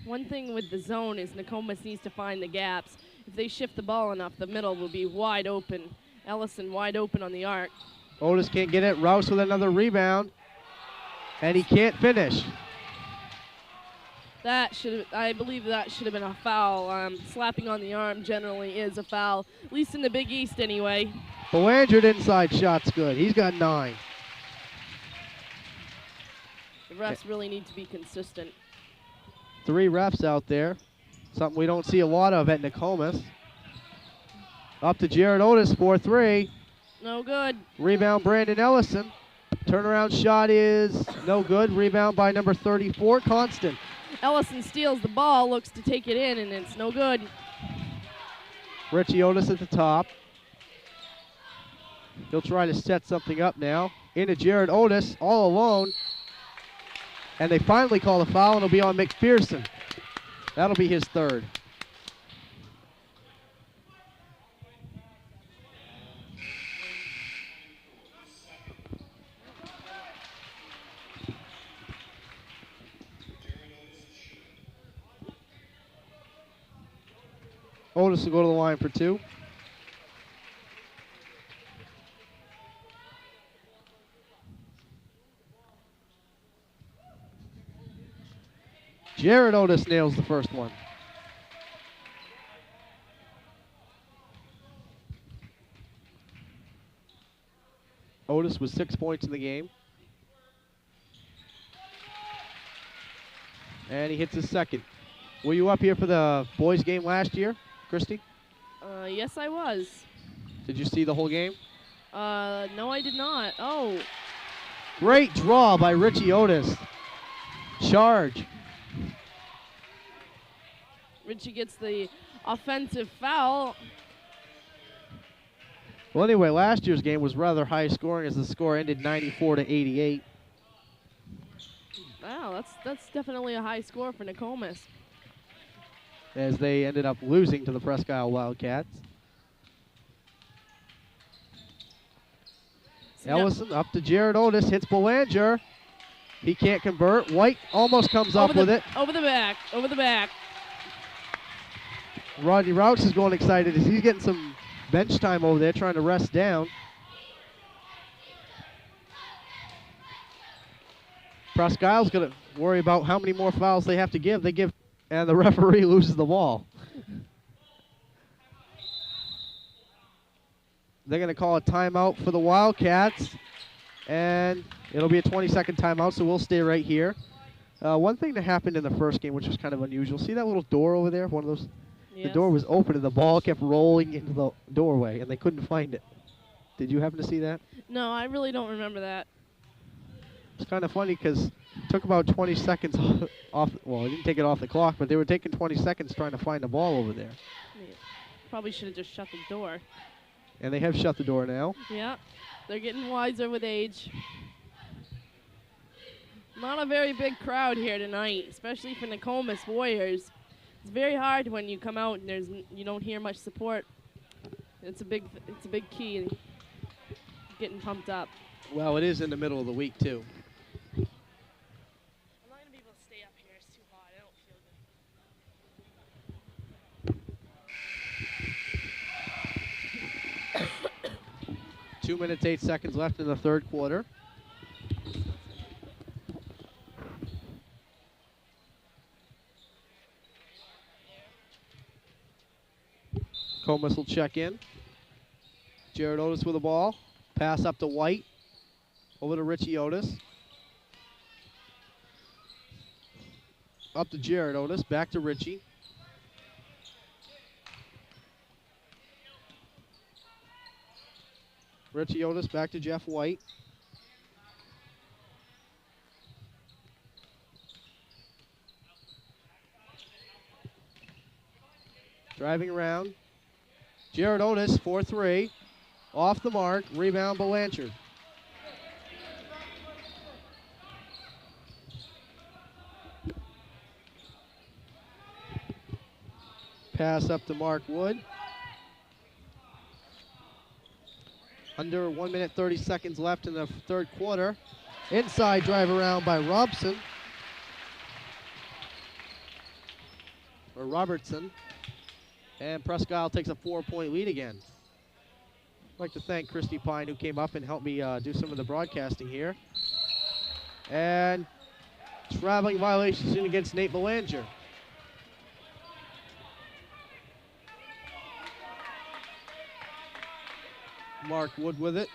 One thing with the zone is Nokomis needs to find the gaps. If they shift the ball enough, the middle will be wide open. Ellison wide open on the arc. Otis can't get it. Rouse with another rebound. And he can't finish. I believe that should have been a foul. Slapping on the arm generally is a foul, at least in the Big East anyway. Belanger inside shot's good. He's got 9. The refs really need to be consistent. 3 refs out there. Something we don't see a lot of at Nokomis. Up to Jared Otis, 4-3. No good. Rebound, Brandon Ellison. Turnaround shot is no good. Rebound by number 34, Constant. Ellison steals the ball, looks to take it in, and it's no good. Richie Otis at the top. He'll try to set something up now. Into Jared Otis, all alone. And they finally call a foul, and it'll be on McPherson. That'll be his 3rd. Otis will go to the line for 2. Jared Otis nails the first one. Otis with 6 points in the game. And he hits his second. Were you up here for the boys game last year, Christy? Yes, I was. Did you see the whole game? No, I did not. Oh. Great draw by Richie Otis. Charge. Richie gets the offensive foul. Well, anyway, last year's game was rather high scoring as the score ended 94-88. Wow, that's definitely a high score for Nokomis. As they ended up losing to the Presque Wildcats. Ellison up to Jared Otis, hits Belanger. He can't convert. White almost comes up with it. Over the back, over the back. Rodney Routes is going excited as he's getting some bench time over there trying to rest down. Presque Isle's going to worry about how many more fouls they have to give. They give, and the referee loses the ball. They're going to call a timeout for the Wildcats, and it'll be a 20-second timeout, so we'll stay right here. One thing that happened in the first game, which was kind of unusual, see that little door over there? One of those. Yes. The door was open, and the ball kept rolling into the doorway, and they couldn't find it. Did you happen to see that? No, I really don't remember that. It's kind of funny because it took about 20 seconds off. Well, it didn't take it off the clock, but they were taking 20 seconds trying to find the ball over there. Yeah. Probably should have just shut the door. And they have shut the door now. Yeah, they're getting wiser with age. Not a very big crowd here tonight, especially for Nokomis Warriors. It's very hard when you come out and you don't hear much support. It's a big key in getting pumped up. Well, it is in the middle of the week too. I'm not gonna be able to stay up here. It's too hot. I don't feel good. 2 minutes, 8 seconds left in the third quarter. Comus will check in. Jared Otis with the ball. Pass up to White. Over to Richie Otis. Up to Jared Otis. Back to Richie. Richie Otis back to Jeff White. Driving around. Jared Otis, 4-3. Off the mark. Rebound, Belanger. Pass up to Mark Wood. Under 1 minute, 30 seconds left in the third quarter. Inside drive around by Robertson. And Presque Isle takes a 4-point lead again. I'd like to thank Christy Pine, who came up and helped me do some of the broadcasting here. And traveling violation against Nate Belanger. Mark Wood with it.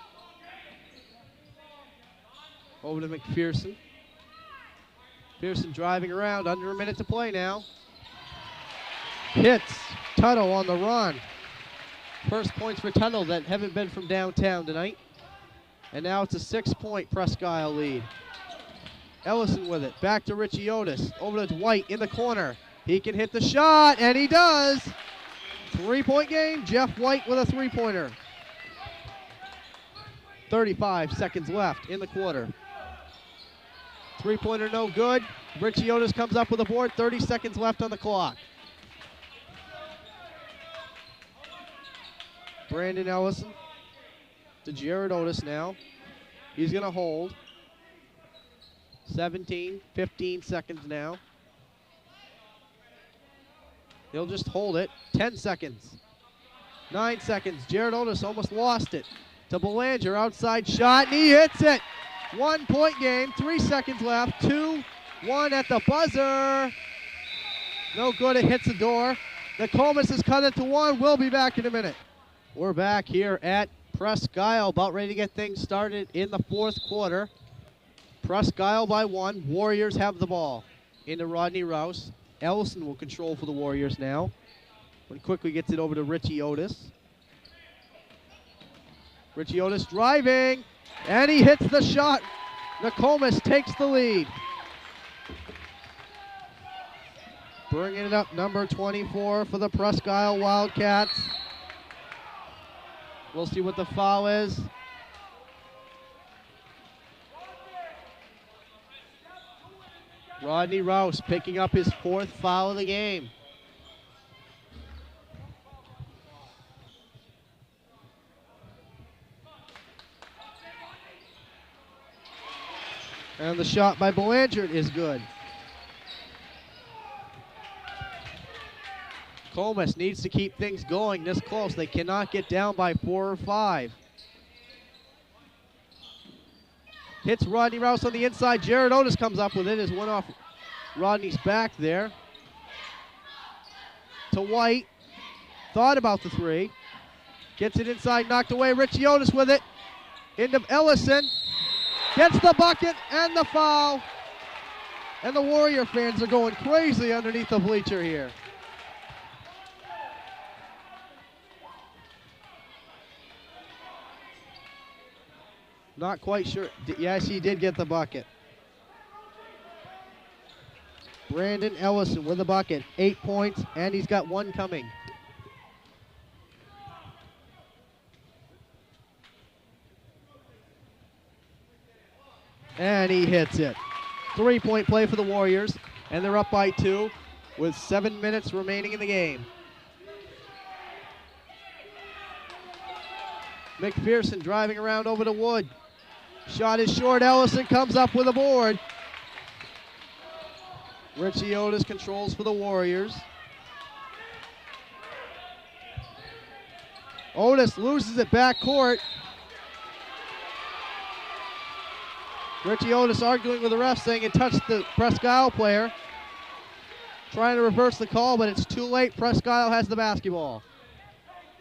Over to McPherson. Pearson driving around, under a minute to play now. Hits Tuttle on the run. First points for Tuttle that haven't been from downtown tonight. And now it's a 6-point Presque Isle lead. Ellison with it, back to Richie Otis. Over to White in the corner. He can hit the shot, and he does. 3-point game, Jeff White with a 3-pointer. 35 seconds left in the quarter. 3-pointer no good. Richie Otis comes up with a board, 30 seconds left on the clock. Brandon Ellison to Jared Otis now. He's going to hold. 15 seconds now. He'll just hold it. 10 seconds. 9 seconds. Jared Otis almost lost it. To Belanger, outside shot, and he hits it. 1-point game, 3 seconds left. 2-1 at the buzzer. No good, it hits the door. Nokomis has cut it to 1. We'll be back in a minute. We're back here at Presque Isle, about ready to get things started in the fourth quarter. Presque Isle by 1. Warriors have the ball. Into Rodney Rouse. Ellison will control for the Warriors now. When quickly gets it over to Richie Otis. Richie Otis driving, and he hits the shot. Nokomis takes the lead. Bringing it up, number 24 for the Presque Isle Wildcats. We'll see what the foul is. Rodney Rouse picking up his 4th foul of the game. And the shot by Belanger is good. Comas needs to keep things going this close. They cannot get down by 4 or 5. Hits Rodney Rouse on the inside. Jared Otis comes up with it as one off Rodney's back there. To White. Thought about the 3. Gets it inside, knocked away. Richie Otis with it. Into Ellison. Gets the bucket and the foul. And the Warrior fans are going crazy underneath the bleacher here. Not quite sure. Yes, he did get the bucket. Brandon Ellison with the bucket. 8 points, and he's got 1 coming. And he hits it. 3-point play for the Warriors, and they're up by 2 with 7 minutes remaining in the game. McPherson driving around over to Wood. Shot is short. Ellison comes up with a board. Richie Otis controls for the Warriors. Otis loses it back court. Richie Otis arguing with the ref, saying it touched the Presque Isle player. Trying to reverse the call, but it's too late. Presque Isle has the basketball.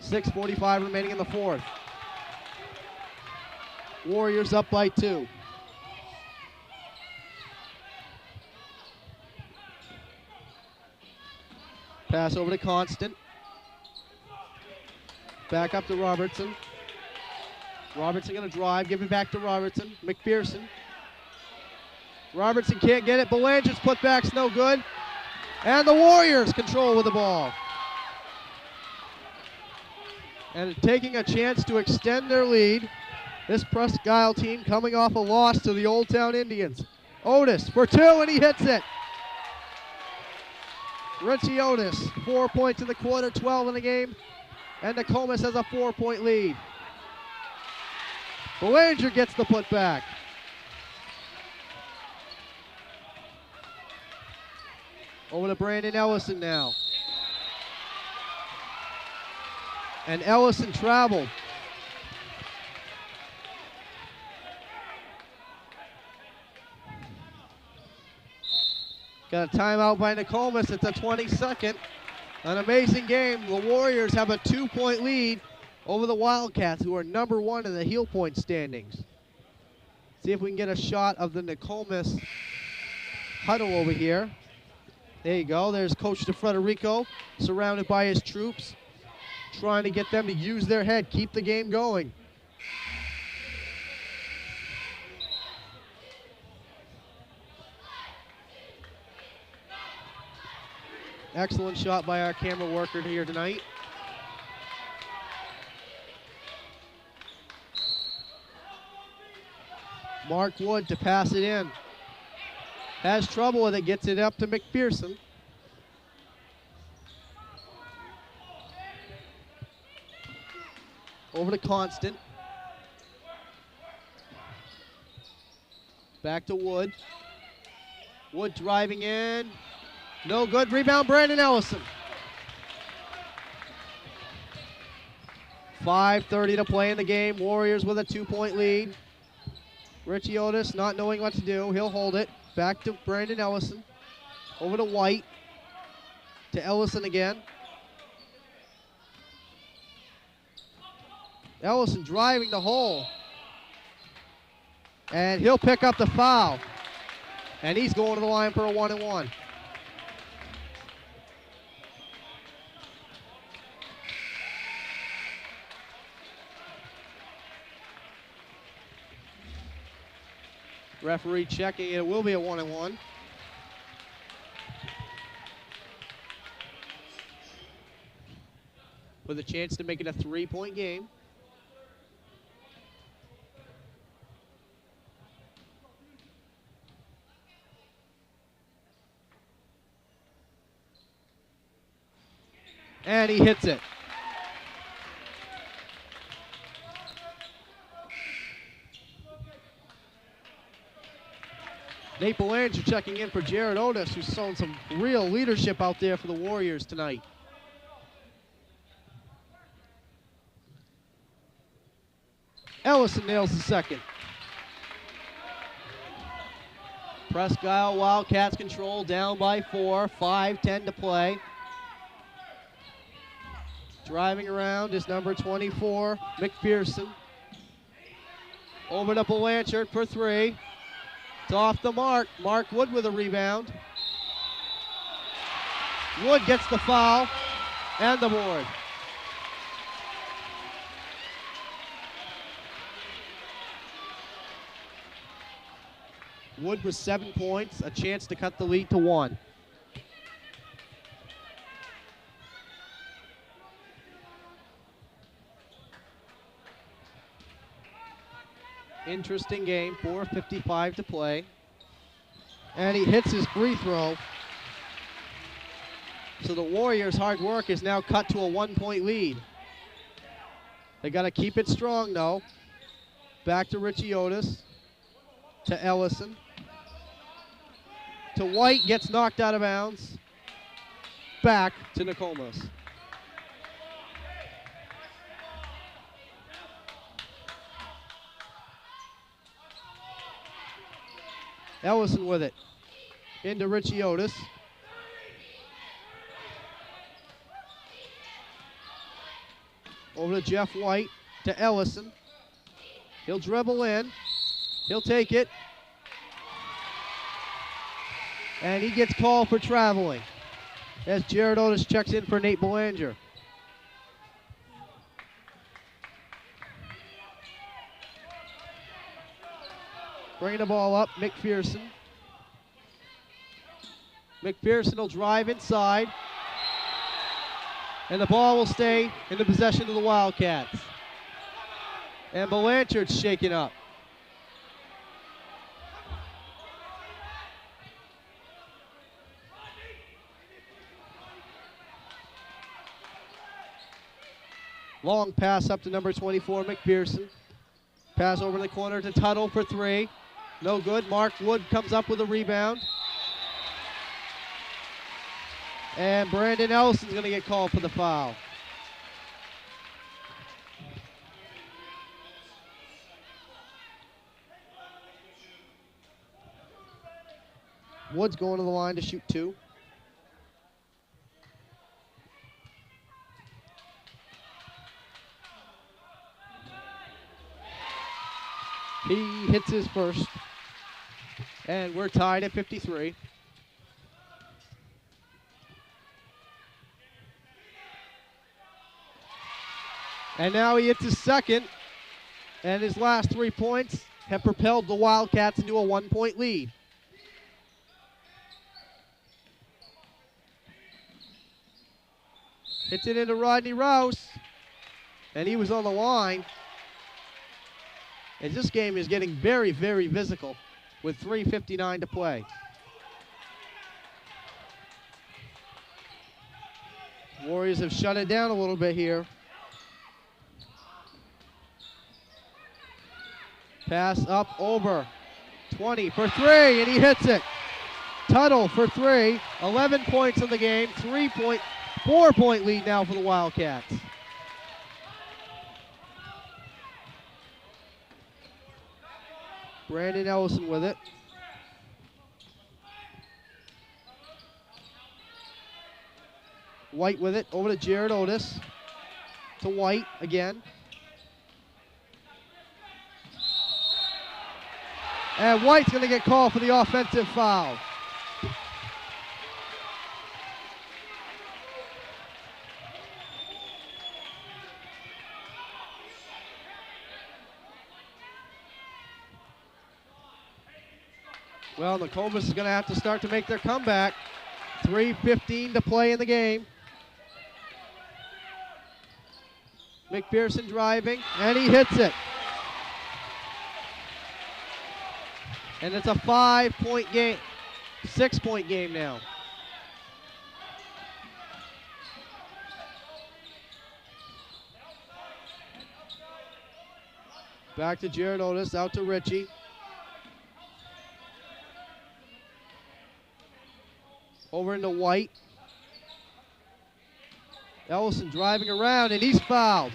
6:45 remaining in the fourth. Warriors up by 2. Pass over to Constant. Back up to Robertson. Robertson going to drive, give it back to Robertson. McPherson. Robertson can't get it. Belanger's putback's no good. And the Warriors control with the ball. And taking a chance to extend their lead. This Presque Isle team coming off a loss to the Old Town Indians. Otis for 2, and he hits it. Richie Otis, 4 points in the quarter, 12 in the game. And Nokomis has a 4-point lead. Belanger gets the putback. Over to Brandon Ellison now. And Ellison traveled. Got a timeout by Nokomis. It's a 22nd. An amazing game. The Warriors have a 2-point lead over the Wildcats, who are number 1 in the heel point standings. See if we can get a shot of the Nokomis huddle over here. There you go. There's Coach DeFrederico surrounded by his troops, trying to get them to use their head, keep the game going. Excellent shot by our camera worker here tonight. Mark Wood to pass it in. Has trouble with it, gets it up to McPherson. Over to Constant. Back to Wood. Wood driving in. No good. Rebound, Brandon Ellison. 5:30 to play in the game. Warriors with a 2-point lead. Richie Otis not knowing what to do. He'll hold it. Back to Brandon Ellison. Over to White. To Ellison again. Ellison driving the hole. And he'll pick up the foul. And he's going to the line for a 1-and-1. Referee checking. It will be a 1-and-1. With a chance to make it a 3-point game. And he hits it. Nate Belanger checking in for Jared Otis, who's shown some real leadership out there for the Warriors tonight. Ellison nails the second. Presque Wildcats control, down by 4, 5:10 to play. Driving around is number 24, McPherson. Over to Blanchard for 3. It's off the mark. Mark Wood with a rebound. Wood gets the foul and the board. Wood with 7 points, a chance to cut the lead to 1. Interesting game, 4:55 to play. And he hits his free throw. So the Warriors' hard work is now cut to a 1-point lead. They got to keep it strong, though. Back to Richie Otis. To Ellison. To White, gets knocked out of bounds. Back to Nokomis. Ellison with it. Into Richie Otis. Over to Jeff White. To Ellison. He'll dribble in. He'll take it. And he gets called for traveling as Jared Otis checks in for Nate Belanger. Bringing the ball up, McPherson. McPherson will drive inside. And the ball will stay in the possession of the Wildcats. And Blanchard's shaken up. Long pass up to number 24, McPherson. Pass over in the corner to Tuttle for 3. No good. Mark Wood comes up with a rebound. And Brandon Ellison's going to get called for the foul. Wood's going to the line to shoot 2. He hits his first. And we're tied at 53. And now he hits his second. And his last 3 points have propelled the Wildcats into a 1-point lead. Hits it into Rodney Rouse. And he was on the line. And this game is getting very, very physical with 3:59 to play. Warriors have shut it down a little bit here. Pass up over. 20 for 3, and he hits it. Tuttle for 3. 11 points in the game. 4-point lead now for the Wildcats. Brandon Ellison with it. White with it. Over to Jared Otis. To White again. And White's going to get called for the offensive foul. Well, Nokomis is going to have to start to make their comeback. 3:15 to play in the game. McPherson driving, and he hits it. And it's a 5-point game, 6-point game now. Back to Jared Otis, out to Richie. Over into White. Ellison driving around, and he's fouled.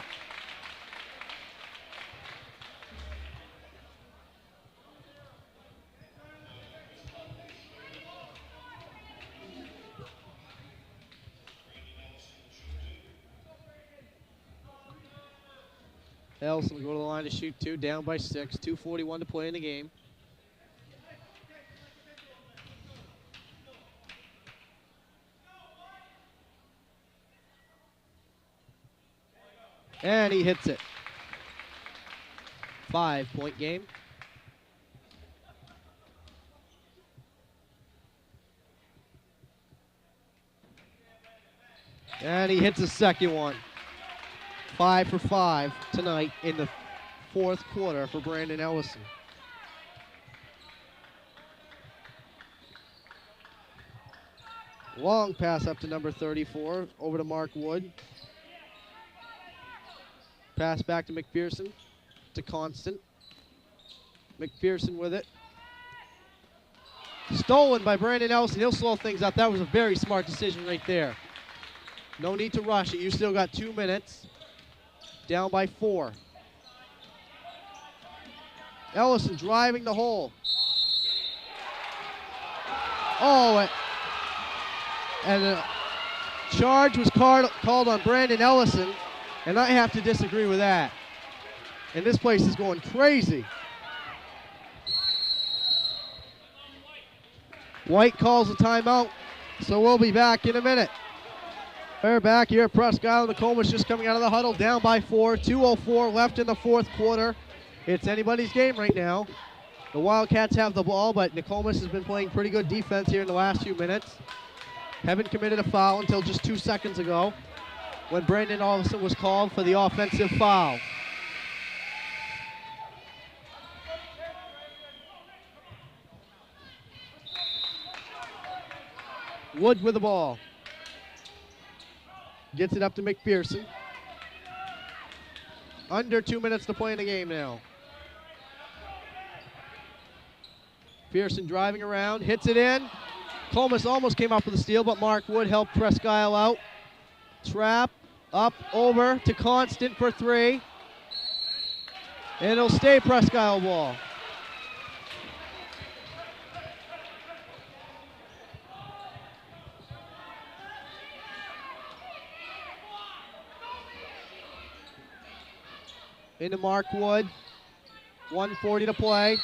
Ellison will go to the line to shoot 2, down by 6, 2:41 to play in the game. And he hits it. 5-point game. And he hits the second one. 5 for 5 tonight in the 4th quarter for Brandon Ellison. Long pass up to number 34, over to Mark Wood. Pass back to McPherson, to Constant. McPherson with it. Stolen by Brandon Ellison. He'll slow things up. That was a very smart decision right there. No need to rush it. You still got 2 minutes. Down by 4. Ellison driving the hole. Oh, and a charge was called on Brandon Ellison, and I have to disagree with that. And this place is going crazy. White calls a timeout, so we'll be back in a minute. We're back here at Presque. Nokomis just coming out of the huddle, down by 4. 2:04 left in the 4th quarter. It's anybody's game right now. The Wildcats have the ball, but Nokomis has been playing pretty good defense here in the last few minutes. Haven't committed a foul until just 2 seconds ago when Brandon Ellison was called for the offensive foul. Wood with the ball. Gets it up to McPherson. Under 2 minutes to play in the game now. Pearson driving around, hits it in. Nokomis almost came up with a steal, but Mark Wood helped Presque out. Trap, up, over to Constant for 3. And it'll stay Presque ball. into Mark Wood. 1:40 to play.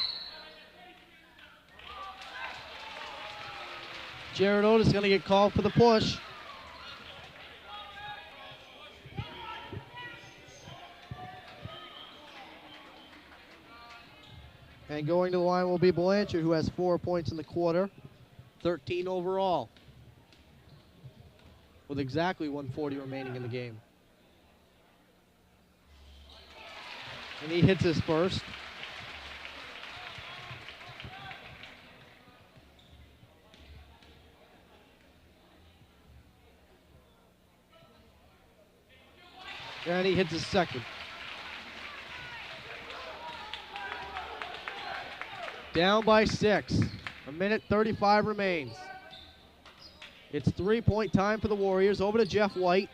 Jared Otis going to get called for the push. And going to the line will be Blanchard, who has 4 points in the quarter, 13 overall, with exactly 1:40 remaining in the game. And he hits his first. And he hits his second. Down by 6. 1:35 remains. It's 3-point time for the Warriors. Over to Jeff White.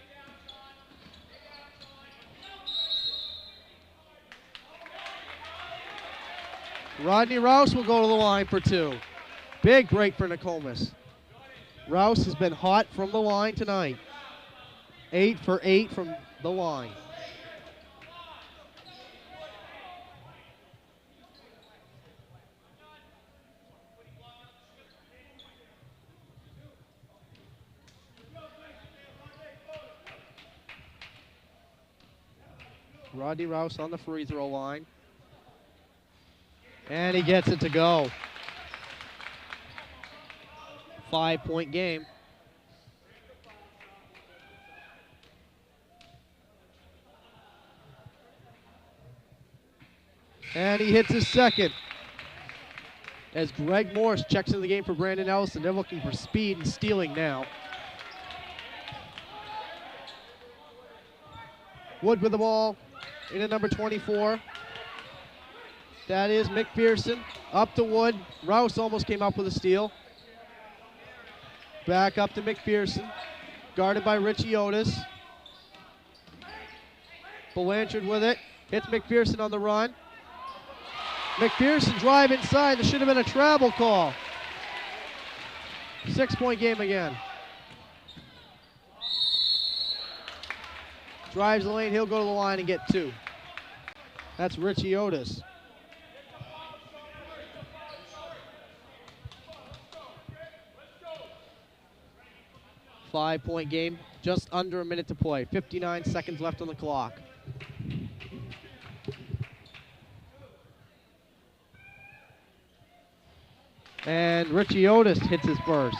Rodney Rouse will go to the line for 2. Big break for Nokomis. Rouse has been hot from the line tonight. 8 for 8 from the line. Rodney Rouse on the free throw line. And he gets it to go. 5-point game. And he hits his second. As Greg Morris checks into the game for Brandon Ellison. They're looking for speed and stealing now. Wood with the ball into number 24. That is McPherson. Up to Wood. Rouse almost came up with a steal. Back up to McPherson. Guarded by Richie Otis. Blanchard with it. Hits McPherson on the run. McPherson drive inside. There should have been a travel call. 6-point game again. Drives the lane. He'll go to the line and get 2. That's Richie Otis. Five-point game. Just under a minute to play. 59 seconds left on the clock. And Richie Otis hits his first.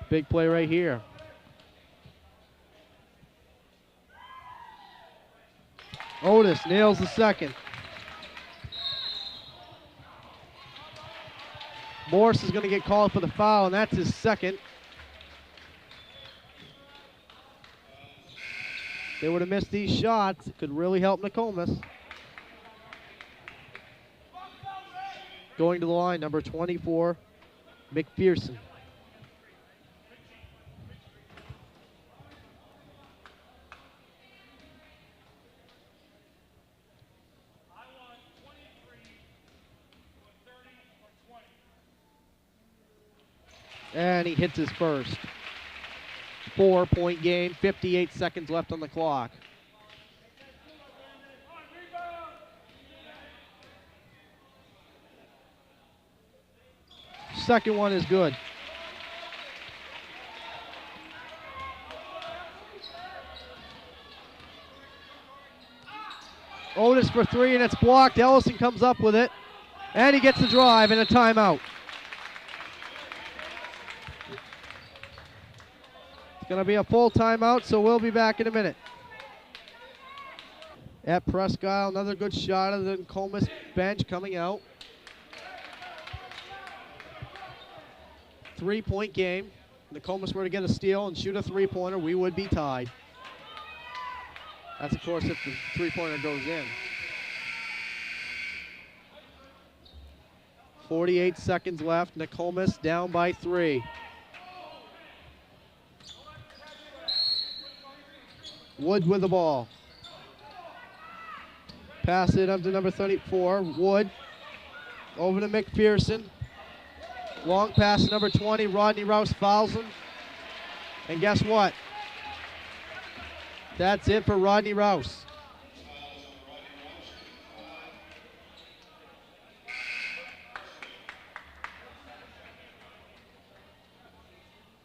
Big play right here. Otis nails the second. Morris is going to get called for the foul, and that's his second. They would have missed these shots. It could really help Nokomis. Going to the line, number 24, McPherson. And he hits his first. 4-point game, 58 seconds left on the clock. Second one is good. Otis for 3, and it's blocked. Ellison comes up with it, and he gets the drive and a timeout. It's going to be a full timeout, so we'll be back in a minute. At Presque, another good shot of the Nokomis bench coming out. 3-point game. Nokomis were to get a steal and shoot a three-pointer, we would be tied. That's, of course, if the three-pointer goes in. 48 seconds left. Nokomis down by 3. Wood with the ball. Pass it up to number 34, Wood. Over to McPherson. Long pass to number 20, Rodney Rouse fouls him. And guess what? That's it for Rodney Rouse.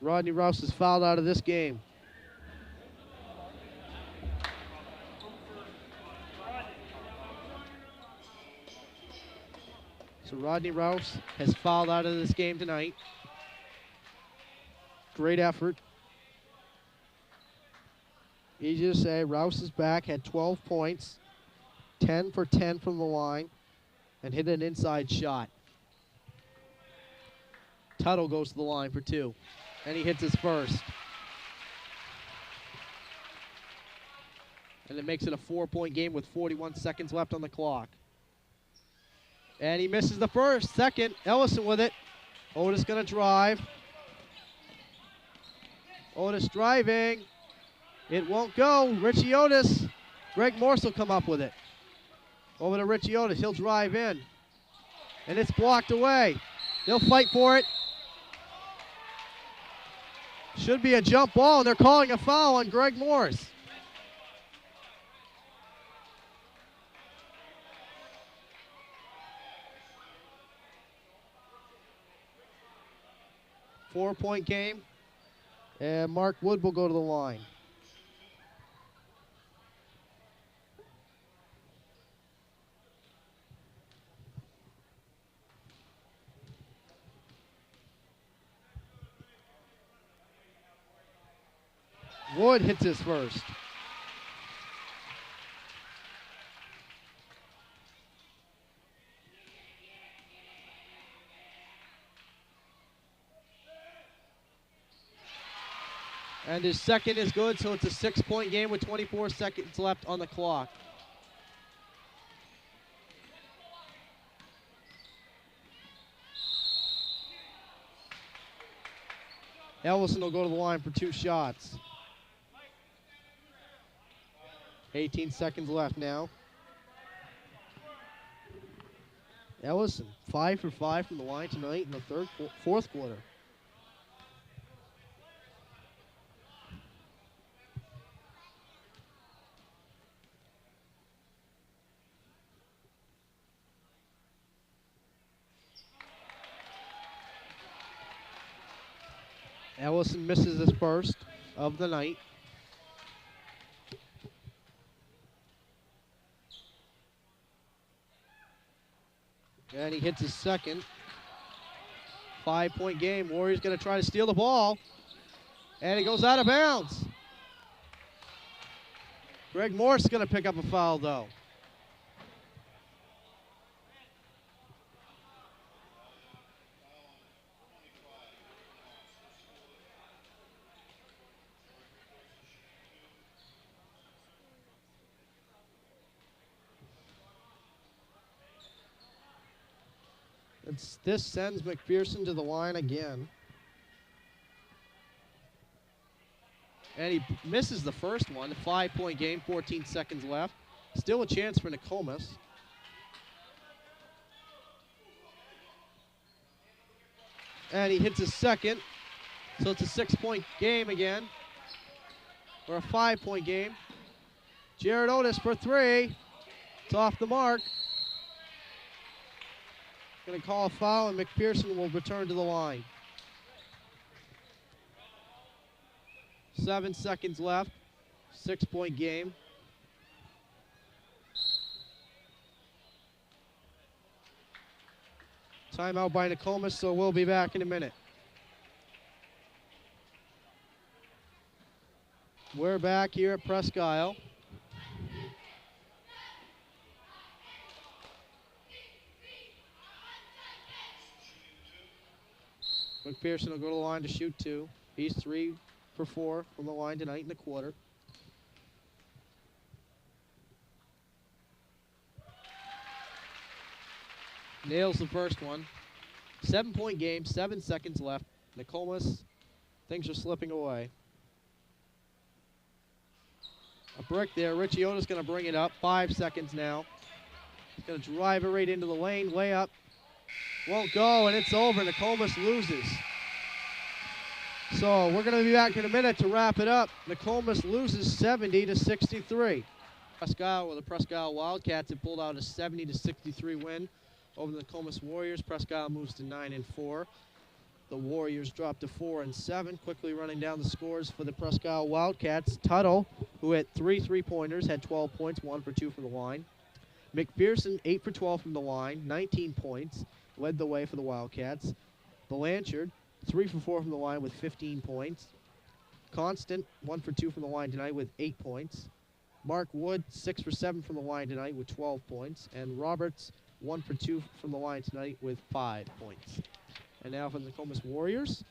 Rodney Rouse is fouled out of this game. So Rodney Rouse has fouled out of this game tonight. Great effort. Easy to say, Rouse is back, had 12 points, 10 for 10 from the line, and hit an inside shot. Tuttle goes to the line for 2, and he hits his first. And it makes it a 4-point game with 41 seconds left on the clock. And he misses the first. Second, Ellison with it. Otis gonna drive. Otis driving. It won't go. Richie Otis. Greg Morse will come up with it. Over to Richie Otis. He'll drive in. And it's blocked away. They'll fight for it. Should be a jump ball, and they're calling a foul on Greg Morse. Four-point game, and Mark Wood will go to the line. Wood hits his first. And his second is good, so it's a 6-point game with 24 seconds left on the clock. Ellison will go to the line for 2 shots. 18 seconds left now. Ellison, 5 for 5 from the line tonight in the fourth quarter. Ellison misses his first of the night. And he hits his second. 5-point game. Warriors going to try to steal the ball. And it goes out of bounds. Greg Morse is going to pick up a foul, though. This sends McPherson to the line again. And he misses the first one. 5-point game, 14 seconds left. Still a chance for Nokomis. And he hits his second. So it's a 6-point game again. Or a 5-point game. Jared Otis for 3. It's off the mark. Going to call a foul, and McPherson will return to the line. 7 seconds left. 6-point game. Timeout by Nokomis, so we'll be back in a minute. We're back here at Presque. McPherson will go to the line to shoot 2. He's 3 for 4 from the line tonight in the quarter. Nails the first one. 7-point game, 7 seconds left. Nokomis, things are slipping away. A brick there. Richie Otis going to bring it up. 5 seconds now. He's going to drive it right into the lane. Layup. Won't go, and it's over. Nokomis loses. So we're going to be back in a minute to wrap it up. Nokomis loses 70-63. Presque, the Presque Wildcats have pulled out a 70-63 win over the Nokomis Warriors. Presque moves to 9-4. The Warriors drop to 4-7. Quickly running down the scores for the Presque Wildcats. Tuttle, who had 3 3-pointers, had 12 points, 1 for 2 from the line. McPherson, 8 for 12 from the line, 19 points, led the way for the Wildcats. Blanchard, 3 for 4 from the line with 15 points. Constant, 1 for 2 from the line tonight with 8 points. Mark Wood, 6 for 7 from the line tonight with 12 points. And Roberts, 1 for 2 from the line tonight with 5 points. And now for the Nokomis Warriors,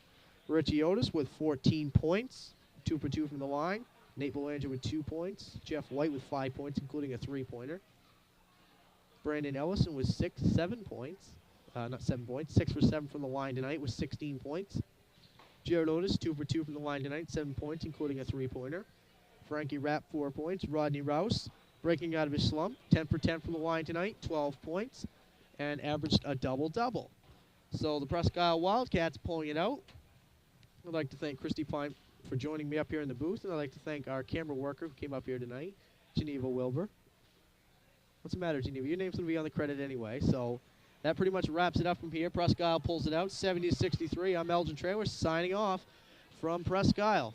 Richie Otis with 14 points, 2 for 2 from the line. Nate Belanger with 2 points. Jeff White with 5 points, including a 3-pointer. Brandon Ellison with 7 points. Not 7 points, 6 for 7 from the line tonight with 16 points. Jared Otis, 2 for 2 from the line tonight, 7 points, including a 3-pointer. Frankie Rapp, 4 points. Rodney Rouse, breaking out of his slump, 10 for 10 from the line tonight, 12 points, and averaged a double-double. So the Presque Wildcats pulling it out. I'd like to thank Christy Pine for joining me up here in the booth, and I'd like to thank our camera worker who came up here tonight, Geneva Wilbur. What's the matter, Geneva? Your name's going to be on the credit anyway, so that pretty much wraps it up from here. Presque Isle pulls it out, 70-63. I'm Elgin Traylor signing off from Presque Isle.